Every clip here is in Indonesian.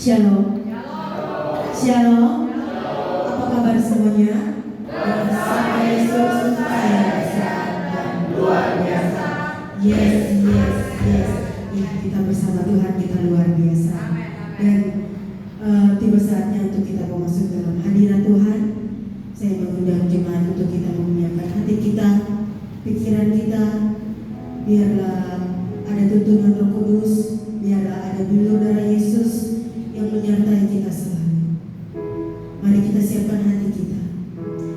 Shalom. Shalom. Apa kabar semuanya? Bersama Yesus saya besar dan luar biasa. Yes. Ya, kita bersama Tuhan, kita luar biasa. Dan tiba saatnya untuk kita masuk dalam hadirat Tuhan. Saya mengundang jemaat untuk kita menyiapkan hati kita, pikiran kita. Biarlah ada tuntunan Roh Kudus, biarlah ada bilur darah Yesus yang menyertai kita selalu. Mari kita siapkan hati kita.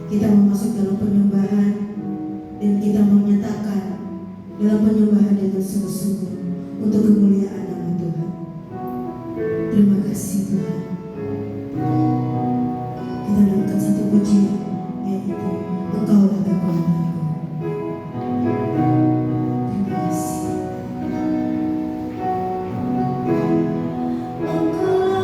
Kita mau masuk dalam penyembahan dan kita menyatakan dalam penyembahan dengan sungguh-sungguh untuk kemuliaan nama Tuhan. Terima kasih Tuhan. Kita nyanyikan satu pujian, yaitu Engkaulah kekuatanku. Terima kasih. Engkaulah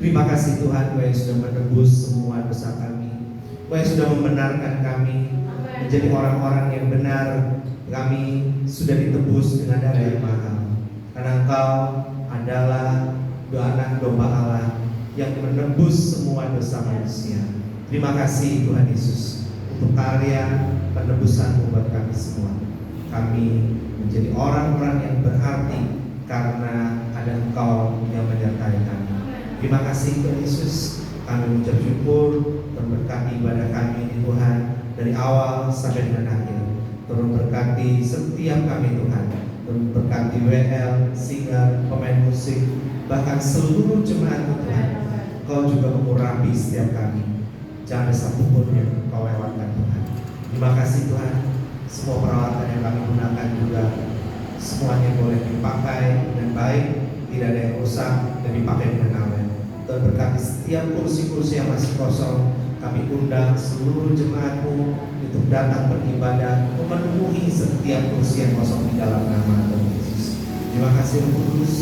Terima kasih Tuhan, Kau yang sudah menebus semua dosa kami, Kau yang sudah membenarkan kami menjadi orang-orang yang benar. Kami sudah ditebus dengan darah yang mahal, karena Engkau adalah anak domba Allah yang menebus semua dosa manusia. Terima kasih Tuhan Yesus untuk karya penebusan buat kami semua. Kami menjadi orang-orang yang berarti karena ada Engkau yang menyertai kami. Terima kasih Tuhan Yesus. Kami mengucap syukur dan berkati ibadah kami ini Tuhan, dari awal sampai dengan akhir. Turun berkati setiap kami Tuhan. Turun berkati WL, singer, pemain musik, bahkan seluruh jemaat Tuhan. Kau juga mengurapi setiap kami. Jangan ada satupun yang Kau lewatkan Tuhan. Terima kasih Tuhan. Semua peralatan yang kami gunakan juga semuanya boleh dipakai dengan baik, tidak ada yang rusak dan dipakai dengan awet. Tuhan berkati setiap kursi-kursi yang masih kosong. Kami undang seluruh jemaat-Mu untuk datang beribadah, memenuhi setiap kursi yang kosong di dalam nama Tuhan Yesus. Terima kasih Roh Kudus.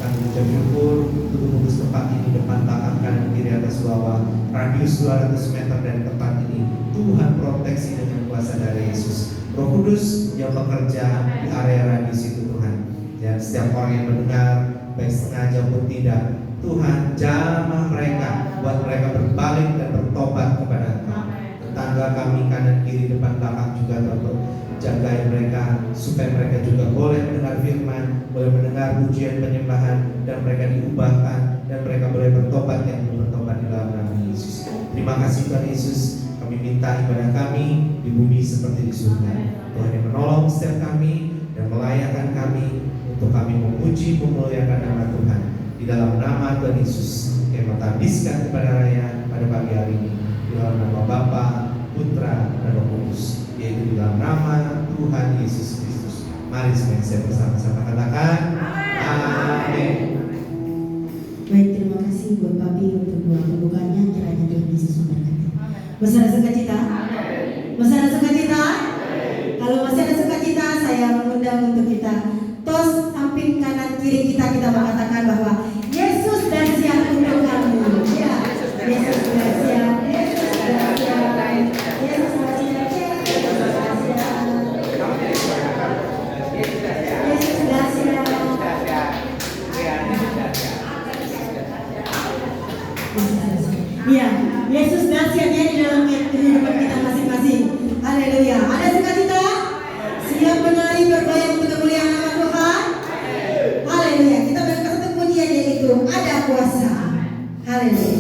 Kami mengucap syukur untuk mengurus tempat ini, depan, belakang, kanan, kiri, atas, bawah, radius 200 meter dari tempat ini. Tuhan proteksi dengan kuasa dari Yesus. Roh Kudus yang bekerja di area radius itu Tuhan. Dan setiap orang yang mendengar, baik sengaja pun tidak, Tuhan jamah mereka, buat mereka berbalik dan bertobat kepada Engkau. Tetangga kami kanan kiri depan belakang juga Tuhan, jagai mereka supaya mereka juga boleh mendengar firman, boleh mendengar pujian penyembahan, dan mereka diubahkan, dan mereka boleh bertobat yang bertobat di dalam nama Yesus. Terima kasih Tuhan Yesus. Kami minta ibadah kami di bumi seperti di surga. Tuhan yang menolong setiap kami dan melayakkan kami untuk kami memuji memuliakan nama Tuhan. Di dalam nama Tuhan Yesus kami menghabiskan kepada raya pada pagi hari ini. Di dalam nama Bapa, Putra, dan Roh Kudus, yaitu di dalam nama Tuhan Yesus Kristus. Mari saya bersama-sama katakan amin. Baik, terima kasih buat Papi untuk doa pembukanya. Kiranya Tuhan Yesus memberkati. Masih ada sukacita? Masih ada sukacita? Kalau masih ada sukacita, saya mengundang untuk kita tos samping kanan kiri kita mengatakan bahwa Yesus dahsyat untuk kamu. Ya, Yesus dahsyat, Yesus dahsyat, Yesus dahsyat, Yesus dahsyat. Ya, Yesus dahsyat ya di dalam kehidupan kita masing-masing. Haleluya. Ada sukacita? Siap menari bergoyang untuk kemuliaan nama Tuhan. Haleluya. Kita berikan satu pujian yaitu ada kuasa. Haleluya.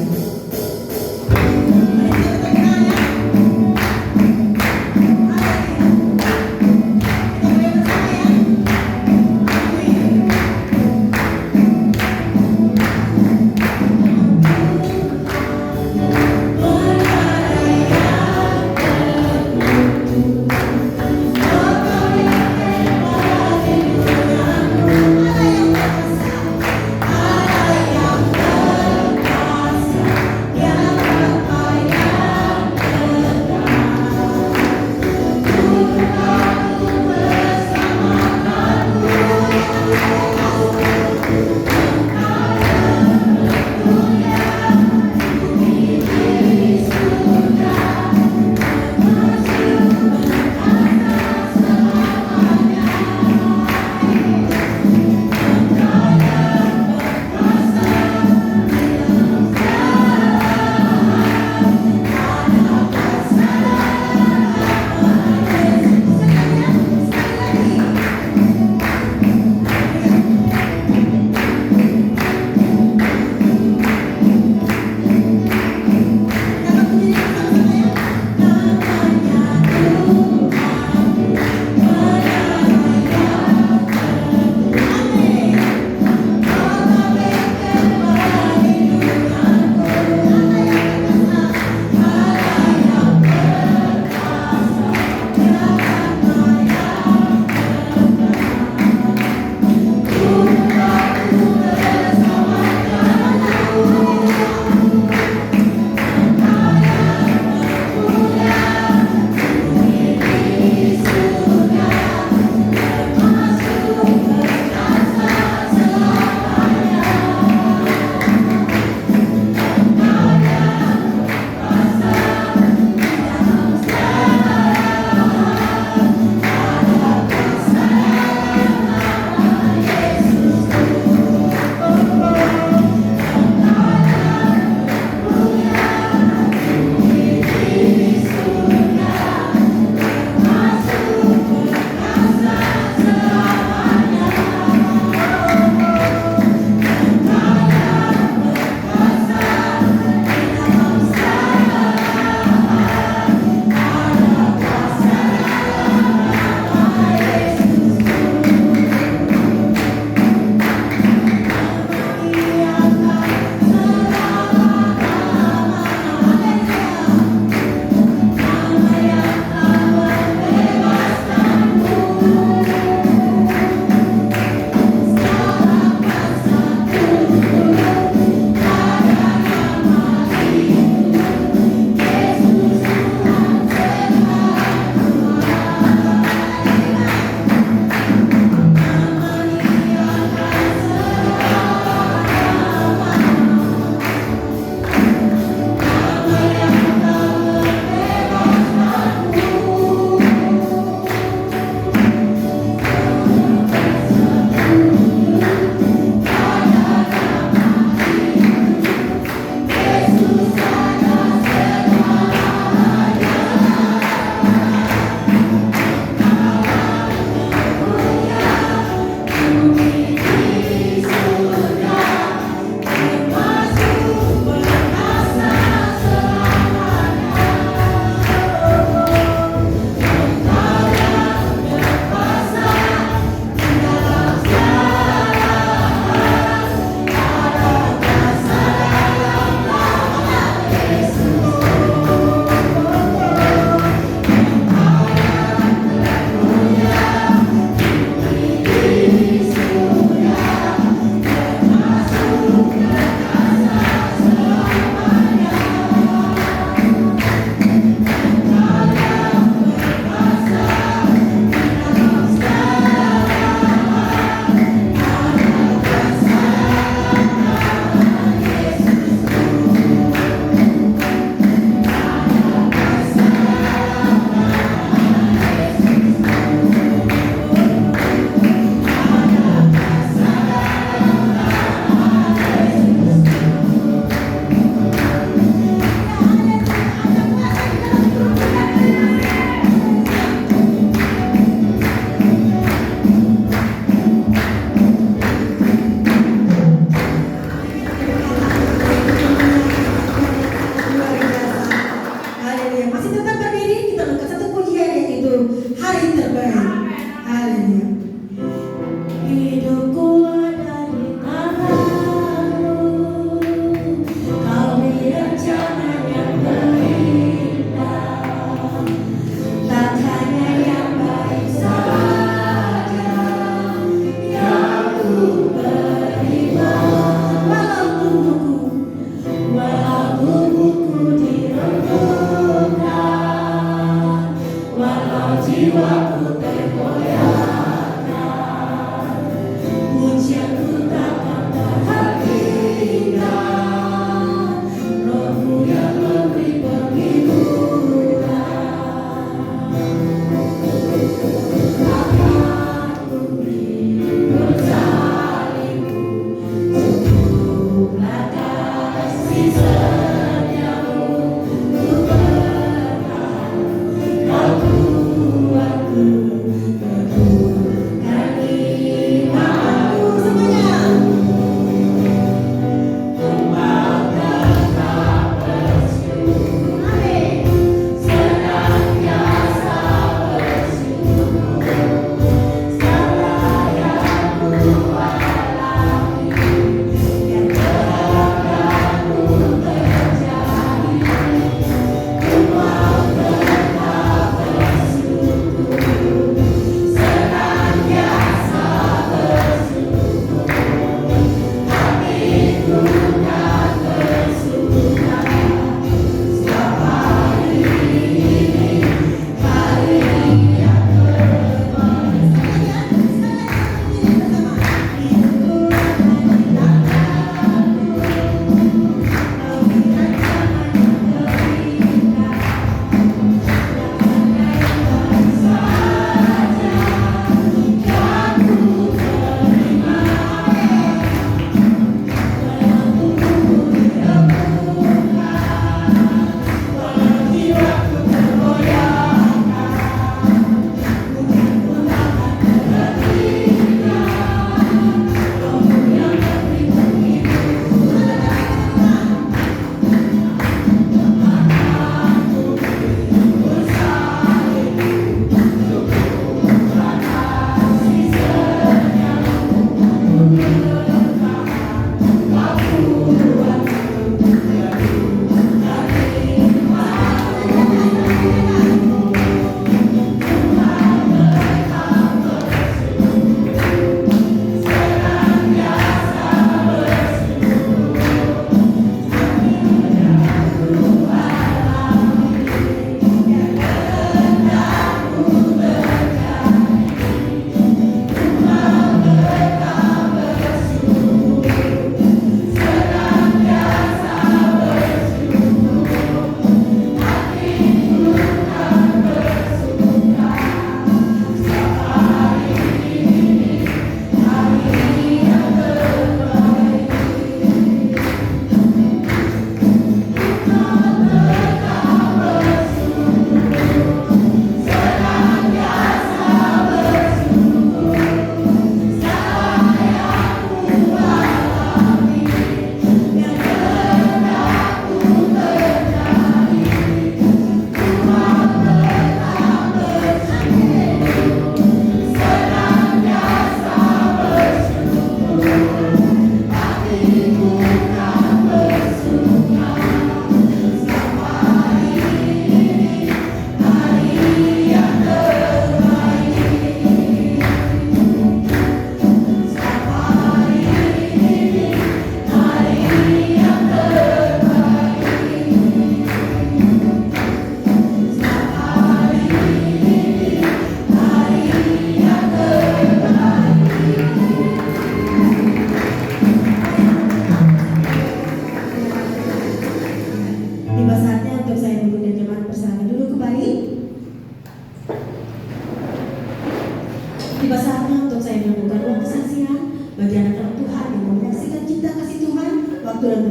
Yeah.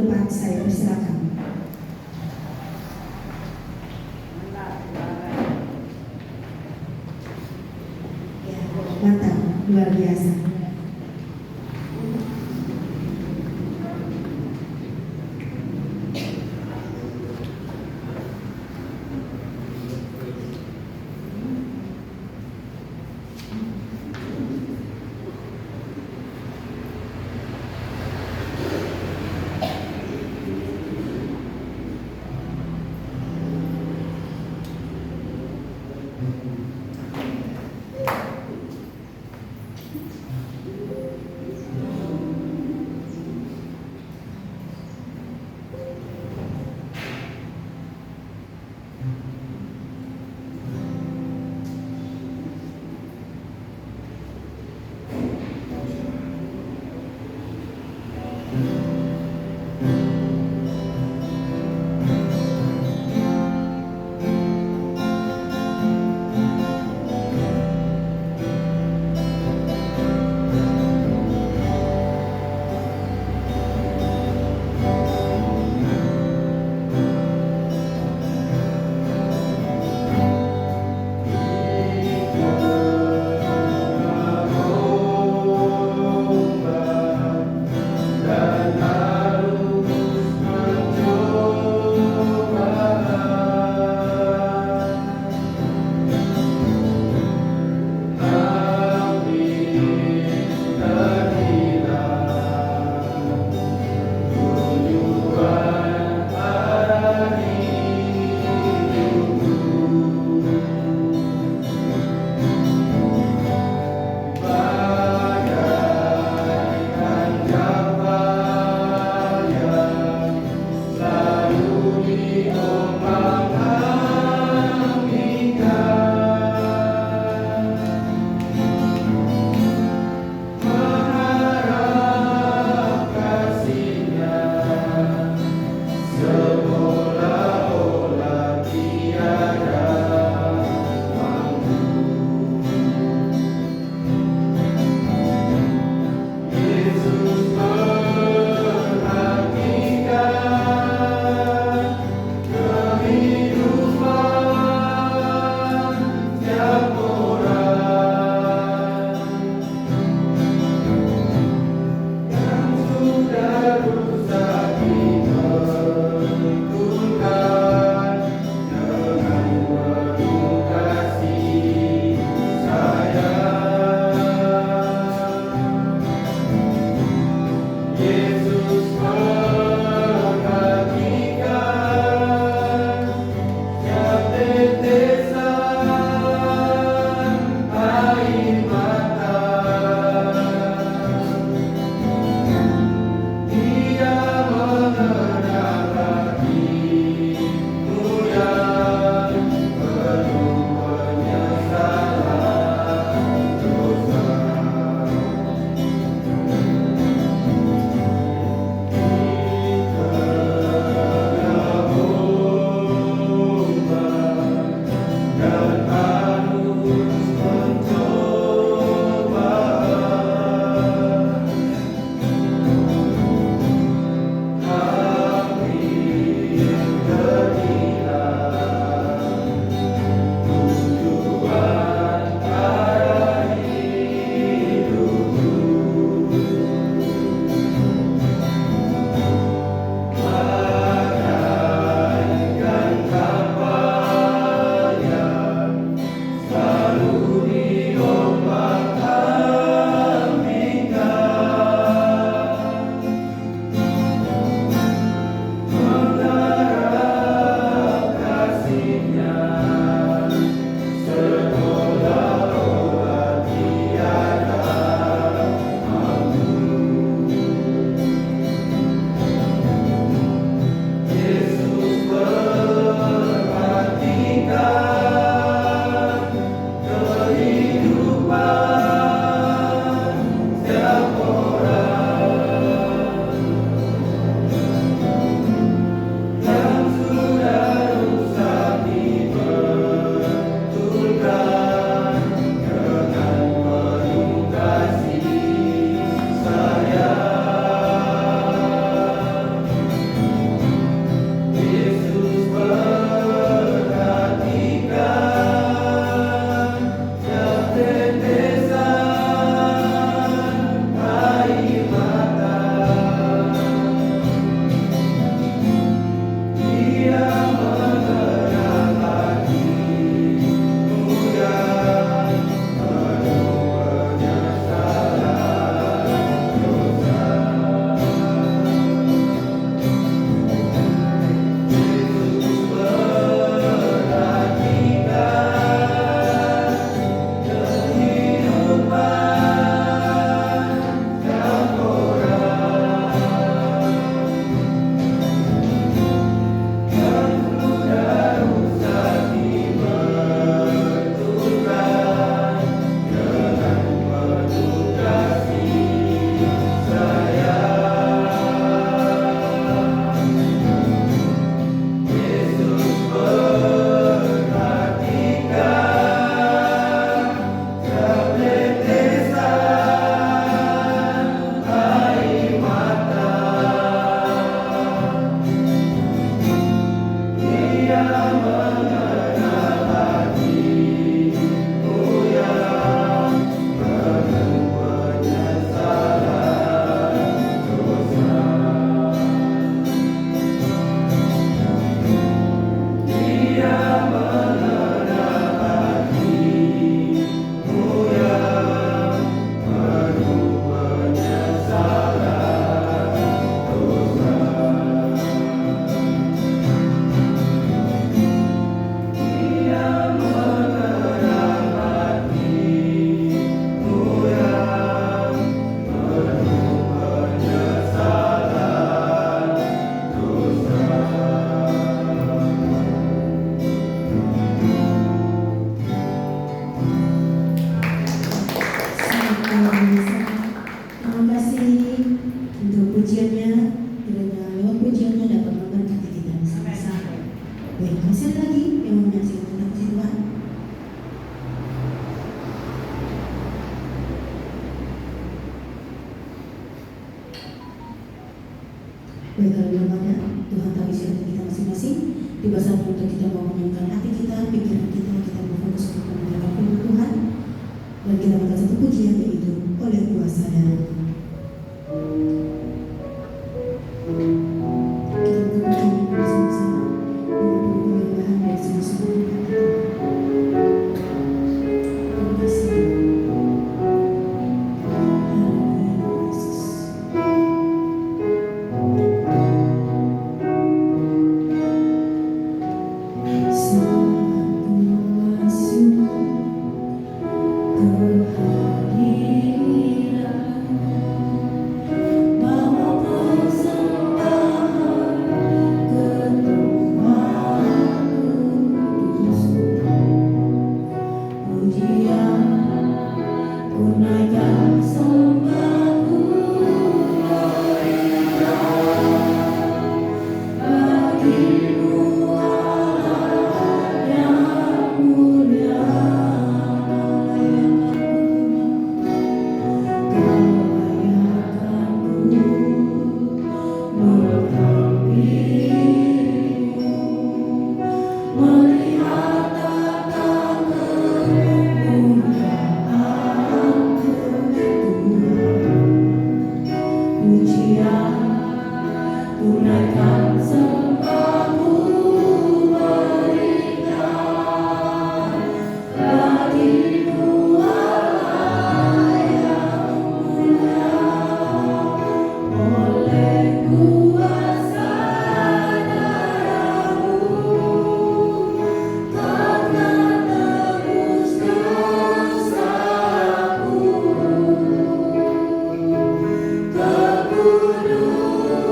depan saya, silakan. Ya, mantap, luar biasa. masih lagi yang mau menyaksikan tentang puji Tuhan? Baik, kalau belum ada, Tuhan tahu isi hati kita masing-masing. Tiba saatnya untuk kita mau menyenangkan hati kita, pikiran kita berfokus untuk mendengarkan firman Tuhan. Dan kita akan satu pujian, yaitu oleh kuasa darah. Kita berpuji bersama-sama dengan penuh dari semua kita. Terima kasih. Haleluya, Yesus.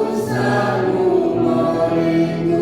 Kekudusan-Mu melingkupi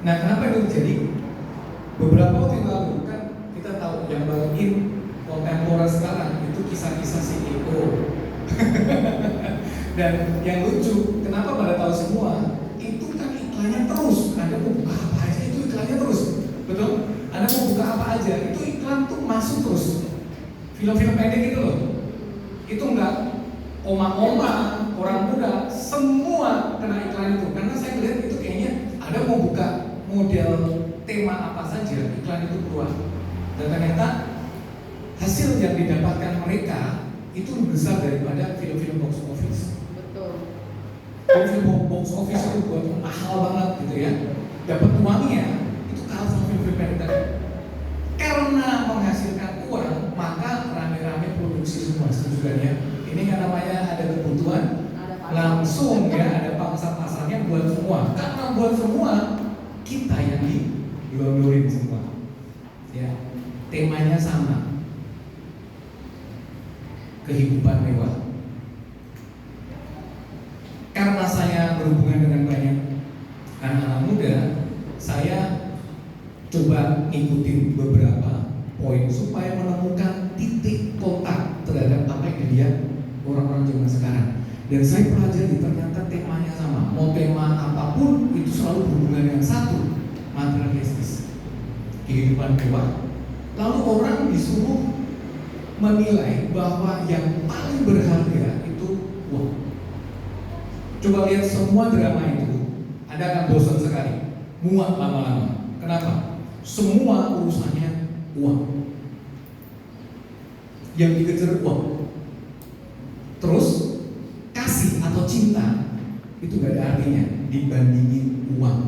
Nah, kenapa itu terjadi? Beberapa waktu yang lalu kan Dan yang lucu, kenapa pada tahu semua? Itu kan iklannya terus. Anda mau buka apa aja itu iklannya terus, betul? Anda mau buka apa aja itu iklan tuh masuk terus. Film-film pendek itu loh, itu enggak oma-oma, orang muda, semua kena iklan itu. Karena saya lihat itu kayaknya ada mau buka model tema apa saja, iklan itu keluar. Dan ternyata hasil yang didapatkan mereka itu lebih besar daripada film-film box office. Betul. Film box office itu buat mahal banget gitu ya. Dapat uangnya itu kalah sama film-film pendek tadi. Karena menghasilkan uang, maka rame-rame produksi semua. Sebenarnya ini kan namanya ada kebutuhan, langsung ya ada pangsa pasarnya buat semua. Karena buat semua, kita yang dilondorin semua. Ya, temanya sama. Kehidupan mewah. Karena saya berhubungan dengan banyak anak-anak muda, saya coba ngikutin beberapa poin supaya menemukan titik kontak terhadap apa yang dilihat orang-orang zaman sekarang. Dan saya pelajari ternyata temanya sama. Mau tema apapun itu selalu berhubungan yang satu, materialistis, kehidupan mewah. Lalu orang disuruh menilai bahwa yang paling berharga itu uang. Coba lihat semua drama itu, Anda akan bosan sekali, muak lama-lama. Kenapa? Semua urusannya uang. Yang dikejar uang. Terus kasih atau cinta itu gak ada artinya dibandingin uang.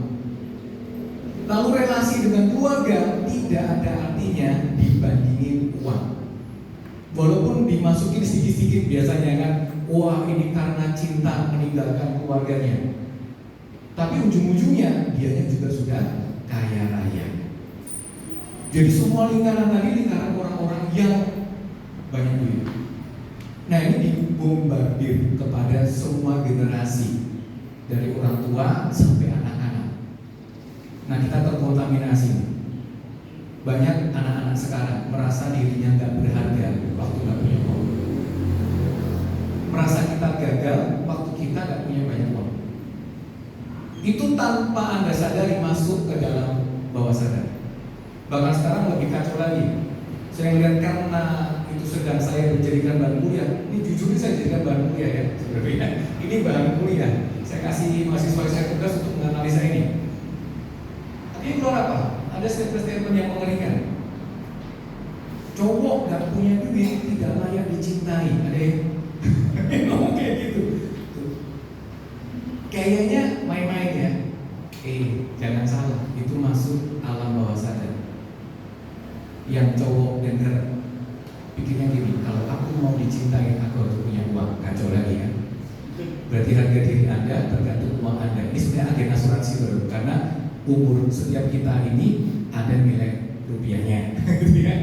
Lalu relasi dengan keluarga tidak ada artinya dibandingin uang. Walaupun dimasukin sedikit-sedikit biasanya kan, wah ini karena cinta meninggalkan keluarganya. Tapi ujung-ujungnya dianya juga sudah kaya raya. Jadi semua lingkaran tadi lingkaran orang-orang yang banyak duit. Nah ini dibombardir kepada semua generasi, dari orang tua sampai anak-anak. Nah kita terkontaminasi. Banyak anak-anak sekarang merasa dirinya nggak berharga waktu nggak punya uang. Merasa kita gagal waktu kita nggak punya banyak uang. Itu tanpa Anda sadari masuk ke dalam bawah sadar. Bahkan sekarang lebih kacau lagi. Saya lihat karena itu sedang saya menjadikan bahan kuliah. Ini jujur saya jadikan bahan kuliah ya sebenarnya. Ini bahan kuliah. Saya kasih mahasiswa saya tugas untuk menganalisa ini. Tapi keluar apa? Ada statement yang mengerikan. Cowok nggak punya duit tidak layak dicintai. Ada yang ngomong kayak gitu. Kayaknya main-main ya. Jangan salah, itu masuk alam bawah sadar. Yang cowok denger pikirnya gini, kalau aku mau dicintai aku harus punya uang. Kacau lagi kan. Berarti harga diri Anda tergantung uang Anda. Ini sebenarnya agen asuransi baru, karena umur setiap kita ini ada nilai rupiahnya, gitu ya.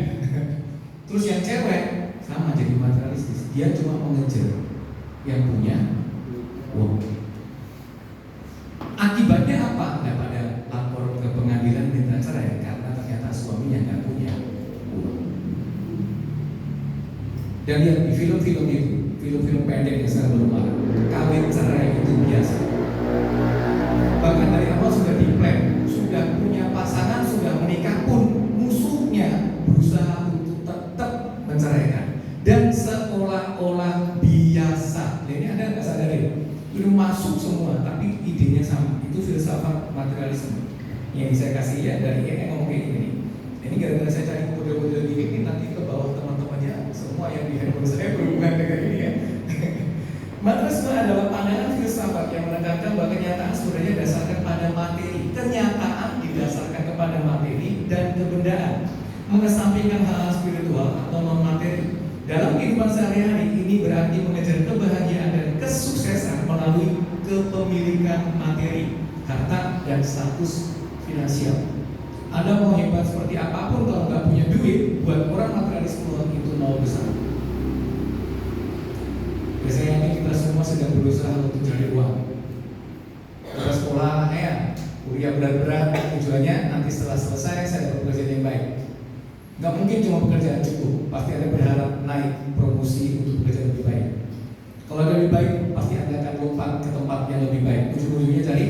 Terus yang cewek sama jadi materialistis, dia cuma mengejar yang punya uang. Akibatnya apa? Nah, pada lapor ke pengadilan minta cerai karena ternyata suaminya nggak punya uang. Dan lihat di film-film itu, film-film pendek yang sekarang belum ada, kawin cerai itu biasa. Bahkan dari awal sudah di-plan, sudah punya pasangan, sudah menikah pun musuhnya berusaha untuk tetap menceraikan dan seolah-olah biasa. Jadi Anda nggak sadari, itu masuk semua, tapi idenya sama. Itu filsafat materialisme yang saya kasih ya dari ngomong kayak gini. Ini gara-gara saya cari model-model gini ini nanti ke bawah teman-temannya semua yang di handphone saya berhubungan dengan ini ya. Materialisme adalah pandangan filsafat yang menekankan bahwa kenyataan sebenarnya didasarkan pada materi. Kenyataan didasarkan kepada materi dan kebendaan, mengesampingkan hal spiritual atau non materi. Dalam kehidupan sehari-hari ini berarti mengejar kebahagiaan dan kesuksesan melalui kepemilikan materi, harta dan status finansial. Anda mau hebat seperti apapun kalau nggak punya duit, buat orang materialisme itu nol besar. Biasanya ini kita semua sedang berusaha untuk cari uang. Kita sekolah ya, kuliah berat-berat, tujuannya nanti setelah selesai saya dapat pekerjaan yang baik. Nggak mungkin cuma pekerjaan cukup, pasti ada berharap naik promosi untuk pekerjaan lebih baik. Kalau ada lebih baik, pasti Anda akan lompat ke tempat yang lebih baik. Ujung-ujungnya cari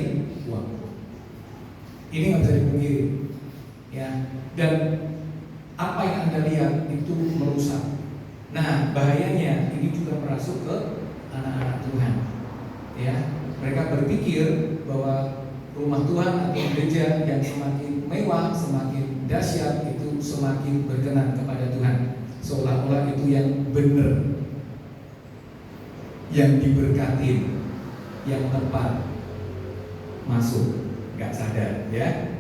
uang. Ini nggak bisa dipungkiri, ya. Dan apa yang Anda lihat itu merusak. Nah, bahayanya ini juga merasuk ke anak-anak Tuhan, ya. Mereka berpikir bahwa rumah Tuhan atau gereja yang semakin mewah, semakin dahsyat itu semakin berkenan kepada Tuhan. Seolah-olah itu yang benar, yang diberkati, yang tepat, masuk, nggak sadar, ya.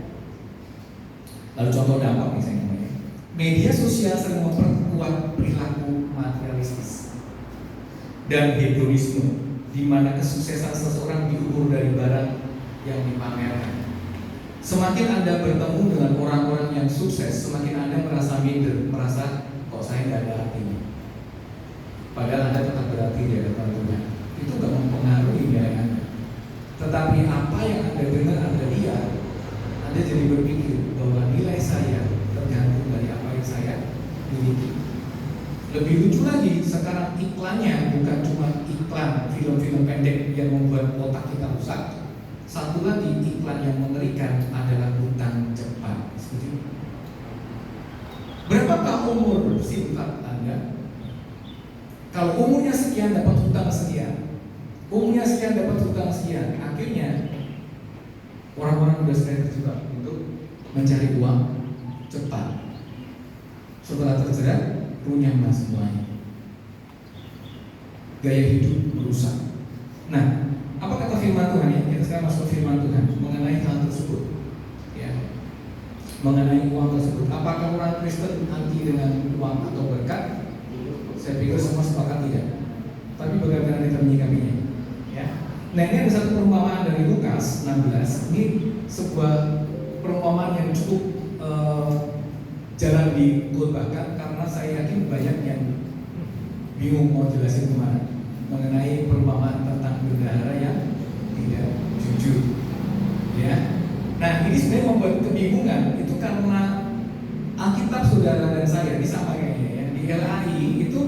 Lalu contoh dampak misalnya, media sosial sering memperkuat perilaku materialistis dan hedonisme, di mana kesuksesan seseorang diukur dari barang yang dipamerkan. Semakin Anda bertemu dengan orang-orang yang sukses, semakin Anda merasa minder, merasa kok saya nggak ada artinya. Padahal Anda tetap berarti di hadapan Tuhan. Itu nggak mempengaruhi nilai Anda. Tetapi apa yang Anda dengar, Anda lihat, Anda jadi berpikir bahwa nilai saya tergantung dari apa yang saya miliki. Lebih lucu lagi, sekarang iklannya bukan cuma iklan film-film pendek yang membuat otak kita rusak. Satu lagi iklan yang mengerikan adalah hutang cepat. Setuju? Berapakah umur simpan Anda? Kalau umurnya sekian dapat hutang sekian, umurnya sekian dapat hutang sekian, akhirnya orang-orang sudah sering terjebak untuk mencari uang cepat. Setelah terjerat, runyamlah semuanya. Gaya hidup merusak. Nah, apa kata firman Tuhan ya? Kita sekarang masuk ke firman Tuhan mengenai hal tersebut, ya. Mengenai uang tersebut. Apakah orang Kristen anti dengan uang atau berkat? Saya pikir semua sepakat tidak. Tapi bagaimana kita menyikapinya? Ya. Nah, ini ada satu perumpamaan dari Lukas 16. Ini sebuah perumpamaan yang cukup jarang dikhotbahkan karena saya yakin banyak yang bingung mau jelasin kemana mengenai perumpamaan tentang bendahara yang tidak jujur, ya. Nah, ini sebenarnya membuat kebingungan itu karena Alkitab saudara dan saya ini sama kayaknya ya, di LAI itu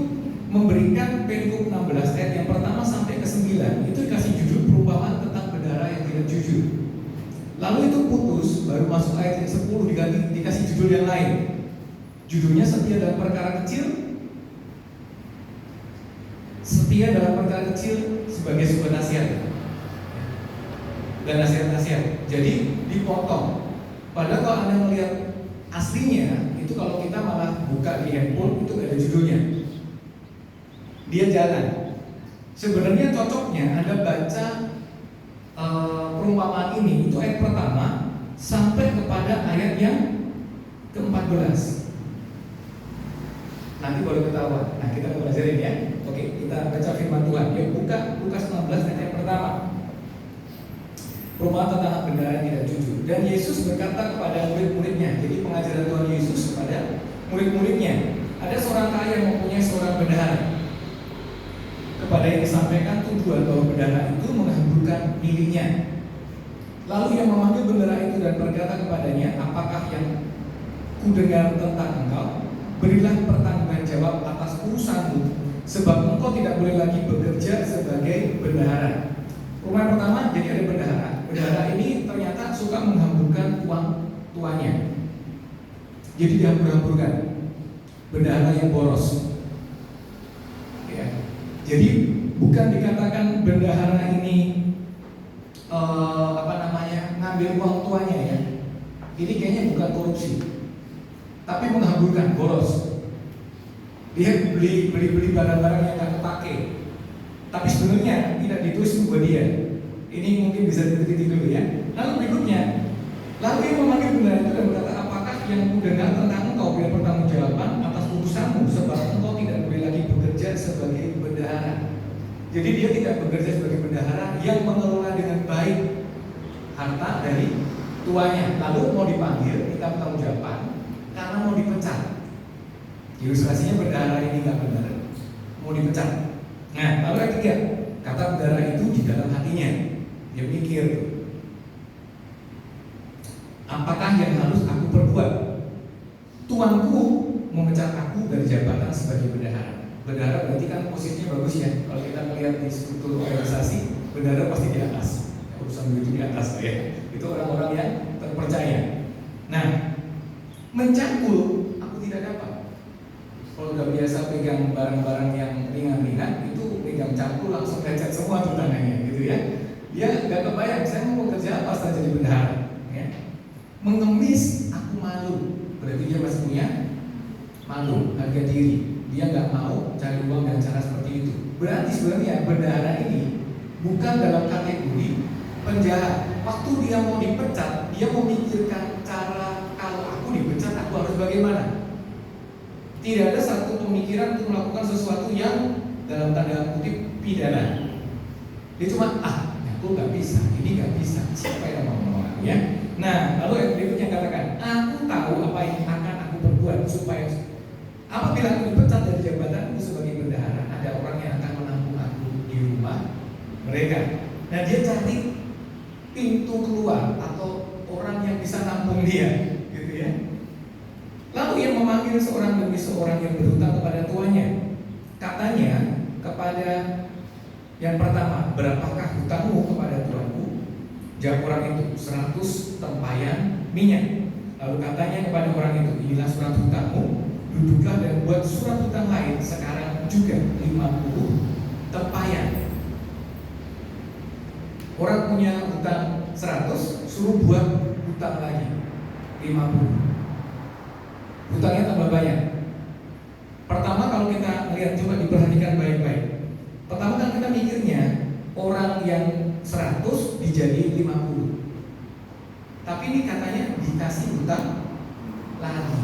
memberikan perikop 16 ayat yang pertama sampai ke 9 itu dikasih judul perumpamaan tentang bendahara yang tidak jujur. Lalu itu putus, baru masuk ayat yang 10 dikasih judul yang lain. Judulnya setia dalam perkara kecil, setia dalam perkara kecil sebagai sebuah nasihat dan nasihat-nasihat. Jadi dipotong. Padahal kalau Anda melihat aslinya itu kalau kita malah buka di handphone itu gak ada judulnya. Dia jalan. Sebenarnya cocoknya Anda baca perumpamaan ini itu ayat pertama sampai kepada ayat yang ke-14. Nanti baru ketahuan. Nah, kita belajarin ya. Oke, kita baca firman Tuhan. Yuk buka Lukas 16 ayat yang pertama. Perumpamaan tentang bendahara yang tidak jujur. Dan Yesus berkata kepada murid-muridnya. Jadi pengajaran Tuhan Yesus kepada murid-muridnya. Ada seorang kaya yang mempunyai seorang bendahara. Kepada yang disampaikan tuduhan bahwa bendahara itu menghamburkan miliknya. Lalu yang memanggil bendahara itu dan berkata kepadanya, apakah yang kudengar tentang engkau? Berilah pertanggungan jawab atas urusanmu, sebab engkau tidak boleh lagi bekerja sebagai bendahara. Rumah pertama, jadi ada bendahara. Bendahara ini ternyata suka menghamburkan uang tuanya. Jadi dihambur-hamburkan. Bendahara yang boros. Ya. Jadi bukan dikatakan bendahara ini ngambil uang tuanya ya. Ini kayaknya bukan korupsi. Tapi menghamburkan, boros. Dia beli barang-barang yang nggak kepake. Tapi sebenarnya tidak ditulis buat dia. Ini mungkin bisa diteliti dulu ya. Lalu berikutnya, lalu dia memanggil bendahara itu dan berkata, apakah yang kudengar tentang engkau bila pertanggungjawaban atas urusanmu, sebab engkau tidak boleh lagi bekerja sebagai bendahara. Jadi dia tidak bekerja sebagai bendahara yang mengelola dengan baik harta dari tuanya. Lalu mau dipanggil, kita pertanggungjawaban karena mau dipecat. Ilustrasinya bendahara ini nggak benar, mau dipecat. Nah, lalu yang ketiga, kata bendahara itu di dalam hatinya, dia mikir, apakah yang harus aku perbuat? Tuanku memecat aku dari jabatan sebagai bendahara. Bendahara berarti kan posisinya bagus ya. Kalau kita melihat di struktur organisasi, bendahara pasti di atas. Urusan begitu di atas ya. Itu orang-orang yang terpercaya. Nah, mencangkul aku tidak dapat. Kalau udah biasa pegang barang-barang yang ringan-ringan, itu pegang cangkul langsung lecet semua tuh tangannya, gitu ya. Dia nggak kebayang saya mau kerja apa setelah jadi bendahara. Ya. Mengemis aku malu, berarti dia masih punya malu, harga diri. Dia nggak mau cari uang dengan cara seperti itu. Berarti sebenarnya bendahara ini bukan dalam kategori penjahat. Waktu dia mau dipecat, dia memikirkan cara kalau aku dipecat aku harus bagaimana. Tidak ada satu pemikiran untuk melakukan sesuatu yang dalam tanda kutip pidana. Dia cuma aku nggak bisa, ini nggak bisa. Siapa yang mau menolong ya? Nah, lalu yang berikutnya katakan, aku tahu apa yang akan aku perbuat supaya apabila aku dipecat dari jabatanku sebagai bendahara, ada orang yang akan menampung aku di rumah mereka. Nah, dia cari pintu keluar atau orang yang bisa nampung dia, gitu ya. Lalu ia memanggil seorang demi seorang yang berhutang kepada tuannya. Katanya kepada yang pertama, berapakah hutangmu kepada tuanku? Jawab orang itu, 100 tempayan minyak. Lalu katanya kepada orang itu, inilah surat hutangmu, duduklah dan buat surat hutang lain sekarang juga 50 tempayan. Orang punya hutang 100, suruh buat hutang lagi 50. Hutangnya tambah banyak. Pertama kalau kita lihat, coba diperhatikan baik-baik. Pertama kan kita mikirnya orang yang 100 dijadiin 50. Tapi ini katanya dikasih hutang lagi.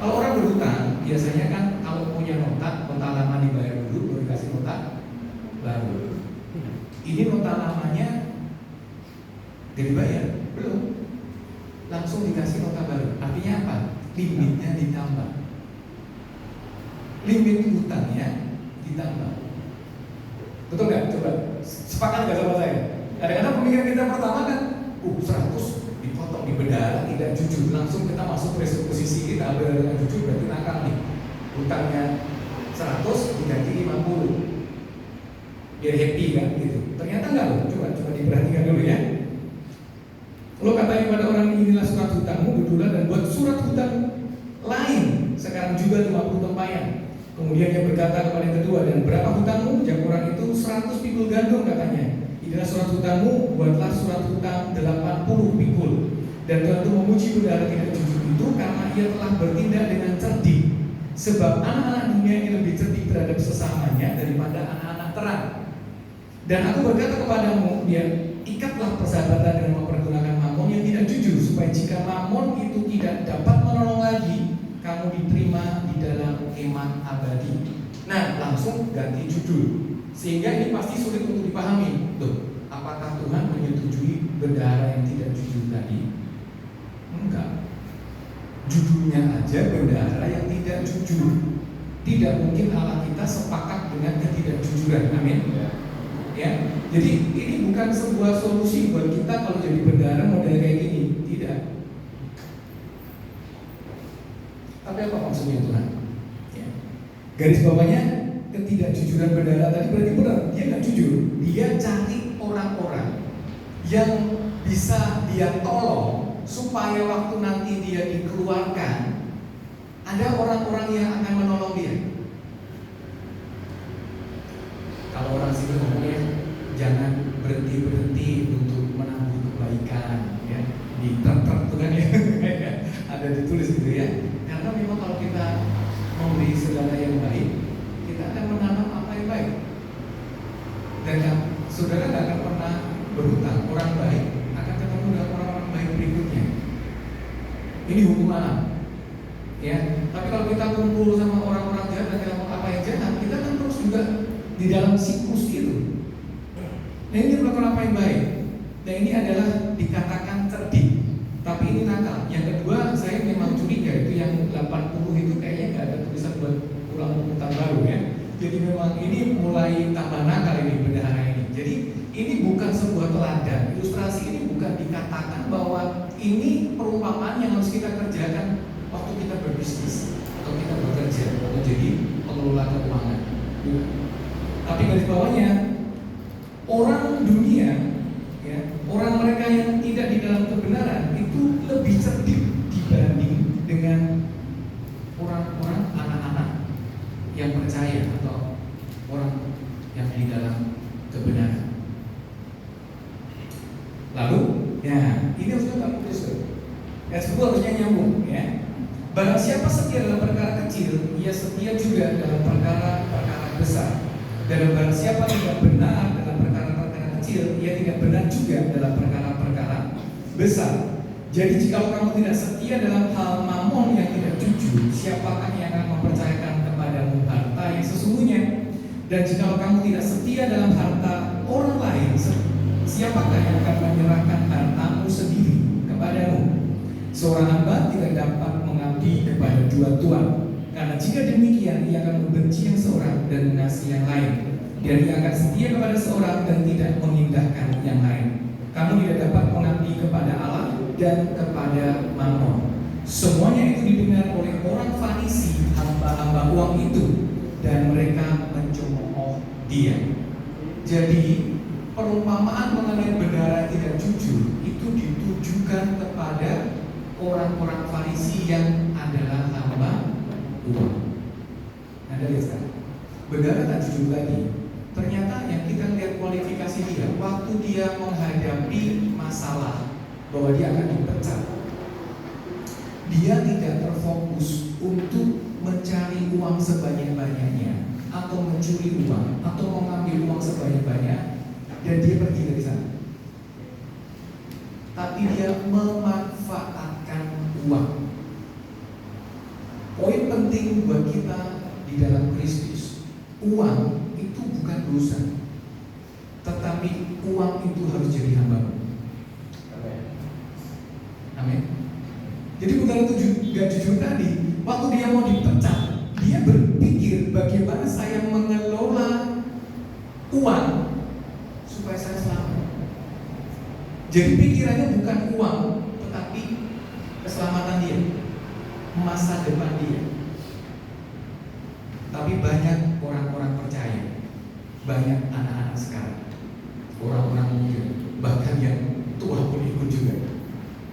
Kalau orang berhutang biasanya kan kalau punya nota lama dibayar dulu, baru dikasih nota baru. Ini nota lamanya gak dibayar, belum. Langsung dikasih nota baru. Artinya apa? Limitnya ditambah. Limit hutangnya ditambah. Betul nggak? Coba sepakat nggak sama saya? Kadang-kadang pemikiran kita pertama kan 100 dipotong di bendahara tidak jujur, langsung kita masuk presupposisi kita dengan jujur berarti nakal nih. Hutangnya 100 diganti 50 biar happy kan gitu. Ternyata enggak loh. Coba diperhatikan dulu ya. Lo katanya pada orang inilah surat hutangmu, duduklah dan buat surat hutang lain sekarang juga 50 tempayan. Kemudian dia berkata kepada yang kedua, dan berapa hutangmu? Jawab orang itu 100 pikul gandum katanya. Inilah surat hutangmu, buatlah surat hutang 80 pikul. Dan Tuhan itu memuji bendahara tidak jujur itu karena ia telah bertindak dengan cerdik. Sebab anak-anak dunia ini lebih cerdik terhadap sesamanya daripada anak-anak terang. Dan aku berkata kepadamu, dia ikatlah persahabatan dengan mempergunakan mamon yang tidak jujur, supaya jika mamon itu tidak dapat menolong lagi, kamu diterima di dalam kemah abadi. Nah, langsung ganti judul, sehingga ini pasti sulit untuk dipahami. Tuh, apakah Tuhan menyetujui bendahara yang tidak jujur tadi? Enggak. Judulnya aja bendahara yang tidak jujur. Tidak mungkin Allah kita sepakat dengan ketidakjujuran. Amin. Ya, jadi ini bukan sebuah solusi buat kita kalau jadi bendahara model kayak gini, tidak. Tapi apa maksudnya Tuhan? Ya. Garis bawahnya ketidakjujuran bendahara tadi berarti benar, dia nggak jujur. Dia cari orang-orang yang bisa dia tolong supaya waktu nanti dia dikeluarkan ada orang-orang yang akan menolong dia. Kalau orang sini ngomongnya jangan berhenti untuk menabur kebaikan, ya di truk tuh kan ya ada ditulis gitu ya. Karena memang kalau kita memberi saudara yang baik, kita akan menanam apa yang baik. Dan saudara tidak akan pernah berhutang. Orang baik akan ketemu dengan orang-orang baik berikutnya. Ini hukum alam, ya. Tapi kalau kita kumpul sama orang-orang jahat dan kita apa yang jahat, kita kan terus juga di dalam siklus itu. Nah, ini melakukan apa yang baik. Dan ini adalah dikatakan cerdik, tapi ini nakal. Yang kedua, saya memang curiga itu yang 80 itu kayaknya nggak ada tulisan buat ulang hutang baru ya. Jadi memang ini mulai tambah nakal ini bendahara ini. Jadi ini bukan sebuah teladan. Ilustrasi ini bukan dikatakan bahwa ini perumpamaan yang harus kita kerjakan waktu kita berbisnis atau kita bekerja atau jadi mengelola keuangan. Tapi garis bawahnya, orang dunia, ya, orang mereka yang tidak di dalam kebenaran itu lebih cerdik dibanding dengan orang-orang anak-anak yang percaya atau orang yang di dalam kebenaran. Lalu, ya ini harusnya nggak putus tuh. Ayat 10 harusnya nyambung, ya. Barang siapa setia dalam perkara kecil, ia setia juga dalam perkara-perkara besar. Dan barang siapa tidak benar dalam perkara-perkara kecil, ia tidak benar juga dalam perkara-perkara besar. Jadi jika kamu tidak setia dalam hal mamon yang tidak jujur, siapakah yang akan mempercayakan kepadamu harta yang sesungguhnya? Dan jika kamu tidak setia dalam harta orang lain, siapakah yang akan menyerahkan hartamu sendiri kepadamu? Seorang hamba tidak dapat mengabdi kepada dua tuan, karena jika demikian ia akan membenci yang seorang dan mengasihi yang lain, dan ia akan setia kepada seorang dan tidak mengindahkan yang lain. Kamu tidak dapat mengabdi kepada Allah dan kepada Mammon. Semuanya itu didengar oleh orang Farisi, hamba-hamba uang itu, dan mereka mencemooh dia. Jadi perumpamaan mengenai benar tidak jujur itu ditujukan kepada orang-orang Farisi yang adalah hamba uang. Anda lihat sekarang, benar tak jujur tadi, ternyata yang kita lihat kualifikasi dia, waktu dia menghadapi masalah bahwa dia akan dipecat, dia tidak terfokus untuk mencari uang sebanyak-banyaknya, atau mencuri uang, atau mengambil uang sebanyak-banyak, dan dia pergi dari sana. Tapi dia memanfaatkan uang. Poin penting buat kita di dalam Kristus, uang itu bukan dosa, tetapi uang itu harus jadi hamba. Amin. Jadi bukan gak jujur tadi, waktu dia mau dipecat, dia berpikir bagaimana saya mengelola uang supaya saya selamat. Jadi pikirannya bukan uang, tetapi keselamatan dia, masa depan dia. Tapi banyak orang-orang percaya, banyak anak-anak sekarang, orang-orang muda, bahkan yang tua pun ikut juga,